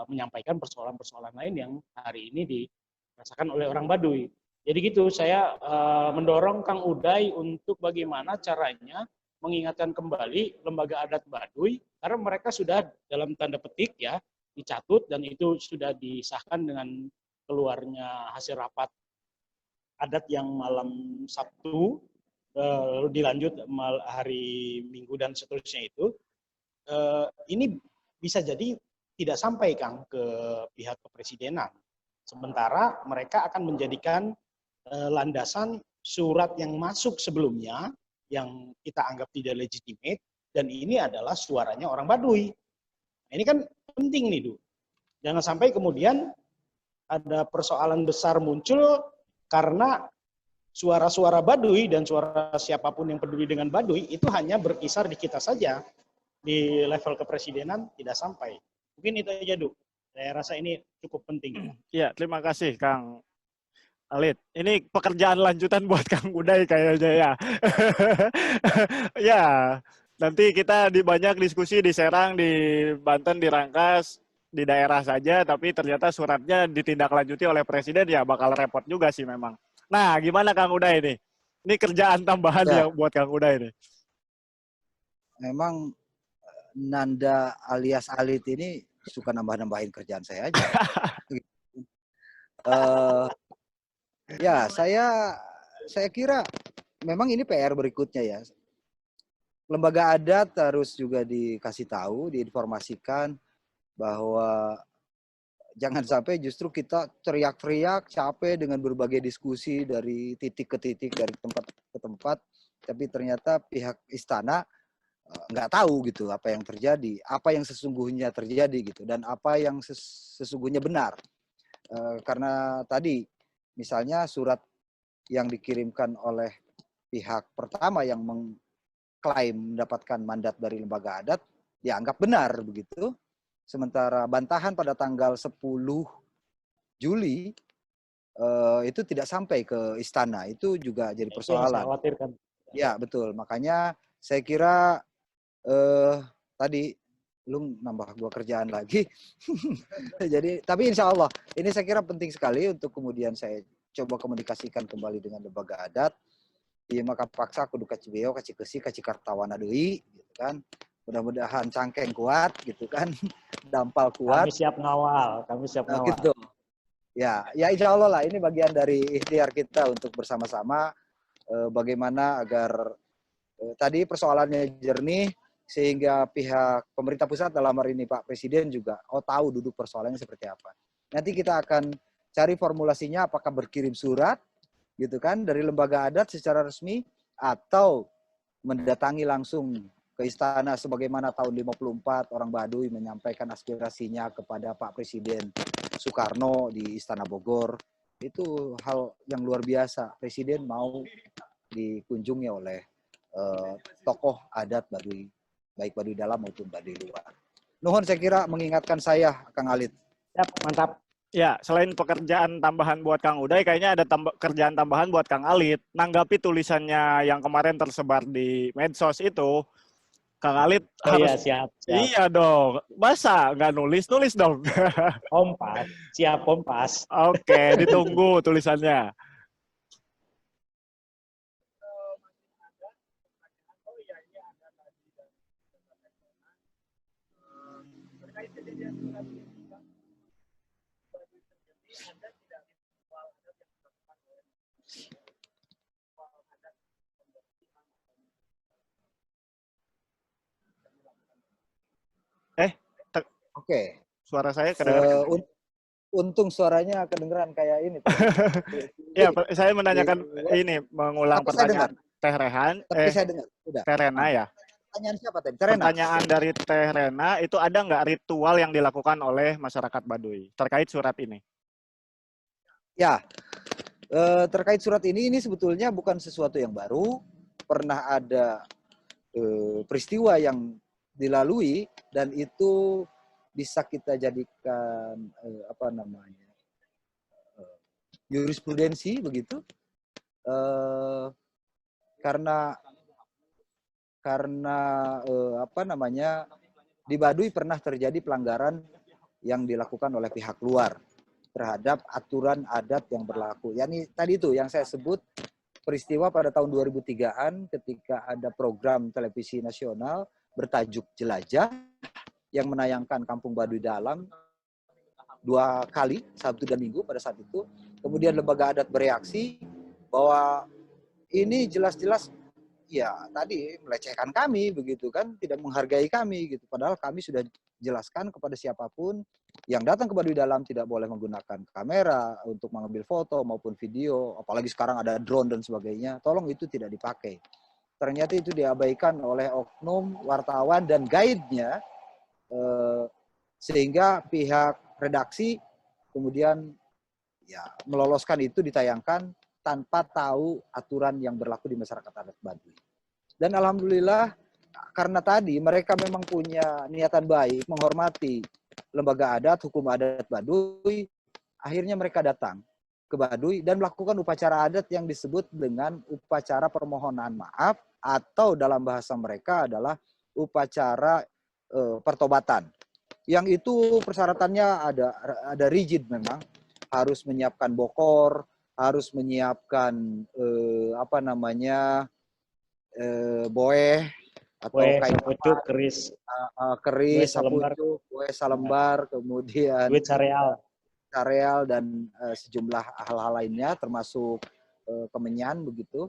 menyampaikan persoalan-persoalan lain yang hari ini dirasakan oleh orang Baduy. Jadi gitu, saya mendorong Kang Uday untuk bagaimana caranya mengingatkan kembali lembaga adat Baduy, karena mereka sudah dalam tanda petik ya dicatut dan itu sudah disahkan dengan keluarnya hasil rapat adat yang malam Sabtu, lalu dilanjut hari Minggu dan seterusnya itu. Ini bisa jadi tidak sampai Kang ke pihak kepresidenan. Sementara mereka akan menjadikan landasan surat yang masuk sebelumnya yang kita anggap tidak legitimate, dan ini adalah suaranya orang Baduy. Ini kan penting nih, Du. Jangan sampai kemudian ada persoalan besar muncul karena suara-suara Baduy dan suara siapapun yang peduli dengan Baduy itu hanya berkisar di kita saja. Di level kepresidenan tidak sampai. Mungkin itu aja, Du. Saya rasa ini cukup penting. Ya, terima kasih Kang Alit. Ini pekerjaan lanjutan buat Kang Uday kayaknya ya. Ya, nanti kita banyak diskusi di Serang, di Banten, di Rangkas, di daerah saja, tapi ternyata suratnya ditindaklanjuti oleh Presiden, ya bakal repot juga sih memang. Nah, gimana Kang Uday ini? Ini kerjaan tambahan Ya. yang buat Kang Uday ini. Memang Nanda alias Alit ini suka nambah-nambahin kerjaan saya aja. Ya, saya kira memang ini PR berikutnya ya. Lembaga adat harus juga dikasih tahu, diinformasikan bahwa jangan sampai justru kita teriak-teriak, capek dengan berbagai diskusi dari titik ke titik, dari tempat ke tempat, tapi ternyata pihak istana nggak tahu gitu apa yang terjadi, apa yang sesungguhnya terjadi gitu, dan apa yang sesungguhnya benar. Karena tadi misalnya surat yang dikirimkan oleh pihak pertama yang mengklaim mendapatkan mandat dari lembaga adat dianggap benar begitu. Sementara bantahan pada tanggal 10 Juli itu tidak sampai ke istana, itu juga jadi Itu yang saya persoalan. khawatirkan. Ya betul, makanya saya kira tadi lu nambah gua kerjaan lagi. Jadi, tapi insya Allah ini saya kira penting sekali untuk kemudian saya coba komunikasikan kembali dengan lembaga adat. Iya maka paksa kudu kaci beo, kaci kesi, kaci kartawana deui, gitu kan. Mudah-mudahan cangkeng kuat, gitu kan. Dampal kuat. Kami siap ngawal, kami siap ngawal. Gitu. Ya insya Allah lah ini bagian dari ikhtiar kita untuk bersama-sama bagaimana agar tadi persoalannya jernih, sehingga pihak pemerintah pusat dalam hari ini Pak Presiden juga tahu duduk persoalannya seperti apa. Nanti kita akan cari formulasinya apakah berkirim surat gitu kan dari lembaga adat secara resmi atau mendatangi langsung ke istana sebagaimana tahun 54 orang Baduy menyampaikan aspirasinya kepada Pak Presiden Soekarno di Istana Bogor. Itu hal yang luar biasa. Presiden mau dikunjungi oleh tokoh adat Baduy, baik Baduy dalam maupun Baduy luar. Nuhun saya kira mengingatkan saya, Kang Alit. Siap, mantap. Ya, selain pekerjaan tambahan buat Kang Uday, kayaknya ada kerjaan tambahan buat Kang Alit. Nanggapi tulisannya yang kemarin tersebar di medsos itu, Kang Alit harus... Iya, siap. Iya dong, masa nggak nulis dong. Kompas, siap Kompas. Oke, ditunggu tulisannya. Oke. Suara saya kedengaran. Untung suaranya kedengeran kayak ini. Ya, saya menanyakan ini, mengulang pertanyaan Teh Rehan. Tapi saya dengar. Udah. Teh Rena ya. Pertanyaan siapa tadi? Pertanyaan dari Teh Rena, itu ada nggak ritual yang dilakukan oleh masyarakat Baduy terkait surat ini? Ya, terkait surat ini sebetulnya bukan sesuatu yang baru. pernah ada peristiwa yang dilalui dan itu bisa kita jadikan jurisprudensi begitu, karena di Baduy pernah terjadi pelanggaran yang dilakukan oleh pihak luar terhadap aturan adat yang berlaku. Yani tadi itu yang saya sebut peristiwa pada tahun 2003-an ketika ada program televisi nasional bertajuk Jelajah yang menayangkan Kampung Baduy Dalam 2 kali, Sabtu dan Minggu pada saat itu. Kemudian lembaga adat bereaksi bahwa ini jelas-jelas ya tadi melecehkan kami begitu kan, tidak menghargai kami gitu. Padahal kami sudah jelaskan kepada siapapun yang datang ke Baduy Dalam tidak boleh menggunakan kamera untuk mengambil foto maupun video, apalagi sekarang ada drone dan sebagainya. Tolong itu tidak dipakai. Ternyata itu diabaikan oleh oknum wartawan dan guide-nya, sehingga pihak redaksi kemudian ya meloloskan itu ditayangkan tanpa tahu aturan yang berlaku di masyarakat adat Baduy. Dan alhamdulillah karena tadi mereka memang punya niatan baik, menghormati lembaga adat, hukum adat Baduy, akhirnya mereka datang ke Baduy dan melakukan upacara adat yang disebut dengan upacara permohonan maaf atau dalam bahasa mereka adalah upacara pertobatan. Yang itu persyaratannya ada rigid memang, harus menyiapkan bokor, harus menyiapkan boeh atau kain pucuk, keris, keris, salembar, sapucuk, boeh salembar, kemudian duit sareal dan sejumlah hal-hal lainnya termasuk kemenyan begitu.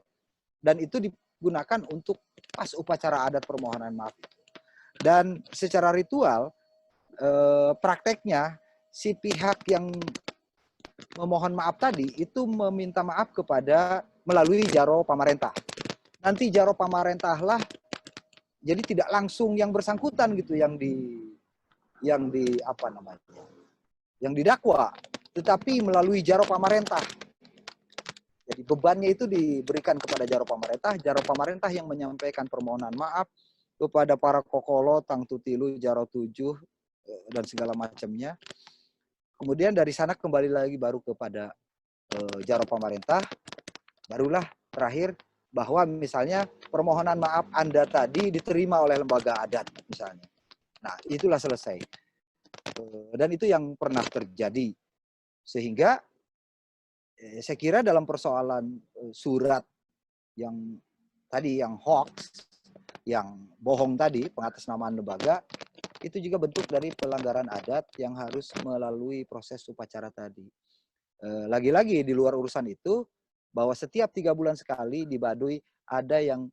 Dan itu digunakan untuk pas upacara adat permohonan maaf. Dan secara ritual prakteknya si pihak yang memohon maaf tadi itu meminta maaf kepada melalui jaro pamarentah. Nanti jaro pamarentahlah, jadi tidak langsung yang bersangkutan gitu yang didakwa, tetapi melalui jaro pamarentah. Jadi bebannya itu diberikan kepada jaro pamarentah yang menyampaikan permohonan maaf kepada para kokolo, tang tutilu, jaro 7 dan segala macamnya. Kemudian dari sana kembali lagi baru kepada jaro pamarentah, barulah terakhir bahwa misalnya permohonan maaf Anda tadi diterima oleh lembaga adat misalnya. Nah, itulah selesai. Dan itu yang pernah terjadi. Sehingga saya kira dalam persoalan surat yang tadi, yang hoax, yang bohong tadi, pengatasnamaan lembaga, itu juga bentuk dari pelanggaran adat yang harus melalui proses upacara tadi. Lagi-lagi di luar urusan itu, bahwa setiap 3 bulan sekali di Baduy ada yang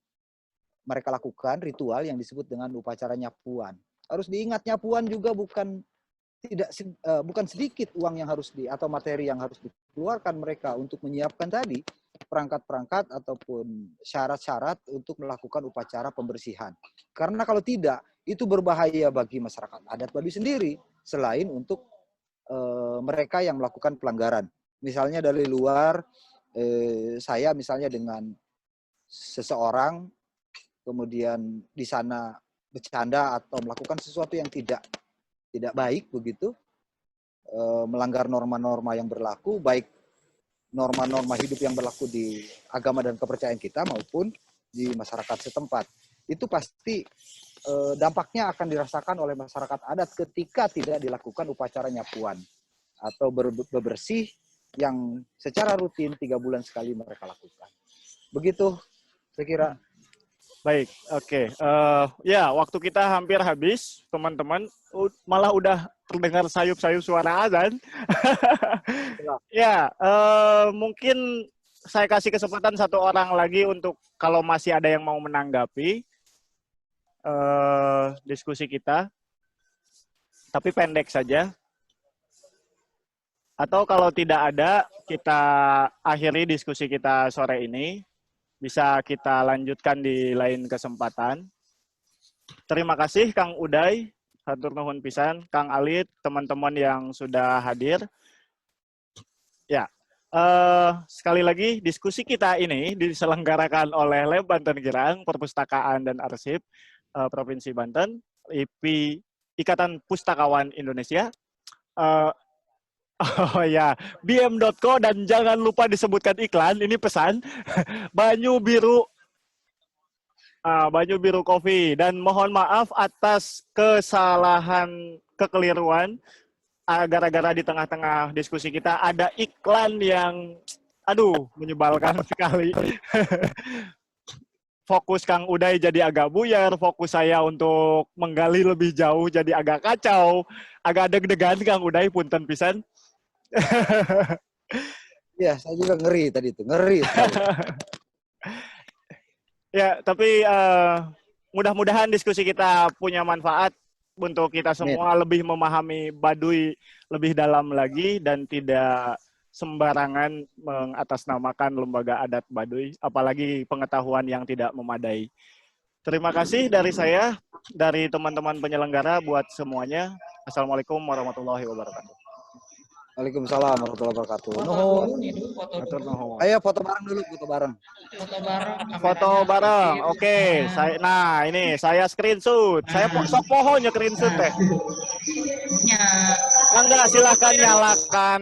mereka lakukan ritual yang disebut dengan upacara nyapuan. Harus diingat, nyapuan juga bukan sedikit uang yang harus atau materi yang harus dikeluarkan mereka untuk menyiapkan tadi perangkat-perangkat ataupun syarat-syarat untuk melakukan upacara pembersihan. Karena kalau tidak, itu berbahaya bagi masyarakat adat Baduy sendiri, selain untuk mereka yang melakukan pelanggaran. Misalnya dari luar, saya misalnya dengan seseorang, kemudian di sana bercanda atau melakukan sesuatu yang tidak baik begitu, melanggar norma-norma yang berlaku, baik norma-norma hidup yang berlaku di agama dan kepercayaan kita maupun di masyarakat setempat. Itu pasti dampaknya akan dirasakan oleh masyarakat adat ketika tidak dilakukan upacara nyapuan atau bebersih yang secara rutin 3 bulan sekali mereka lakukan. Begitu, saya kira. Baik, oke. Ya, waktu kita hampir habis, teman-teman. Malah udah terdengar sayup-sayup suara azan. Ya, mungkin saya kasih kesempatan 1 orang lagi untuk kalau masih ada yang mau menanggapi diskusi kita. Tapi pendek saja. Atau kalau tidak ada, kita akhiri diskusi kita sore ini. Bisa kita lanjutkan di lain kesempatan. Terima kasih Kang Uday, hatur nuhun pisan, Kang Alit, teman-teman yang sudah hadir. Ya, Sekali lagi diskusi kita ini diselenggarakan oleh Lab Banten Girang, Perpustakaan dan Arsip Provinsi Banten, IP Ikatan Pustakawan Indonesia. Oh ya, bm.co, dan jangan lupa disebutkan iklan, ini pesan. Banyu Biru Coffee, dan mohon maaf atas kesalahan, kekeliruan gara-gara di tengah-tengah diskusi kita ada iklan yang menyebalkan sekali. Fokus Kang Uday jadi agak buyar, fokus saya untuk menggali lebih jauh jadi agak kacau, agak deg-degan Kang Uday, punten pisan. Iya, saya juga ngeri tadi itu, ngeri. Ya, tapi mudah-mudahan diskusi kita punya manfaat untuk kita semua lebih memahami Baduy lebih dalam lagi dan tidak sembarangan mengatasnamakan lembaga adat Baduy, apalagi pengetahuan yang tidak memadai. Terima kasih dari saya, dari teman-teman penyelenggara buat semuanya. Assalamualaikum warahmatullahi wabarakatuh. Waalaikumsalam warahmatullahi wabarakatuh. Nuhun. Ayo foto bareng dulu, foto bareng. Foto bareng. Oke, nah ini saya screenshot. Saya sok pohonnya screenshot teh. Mangga silahkan nyalakan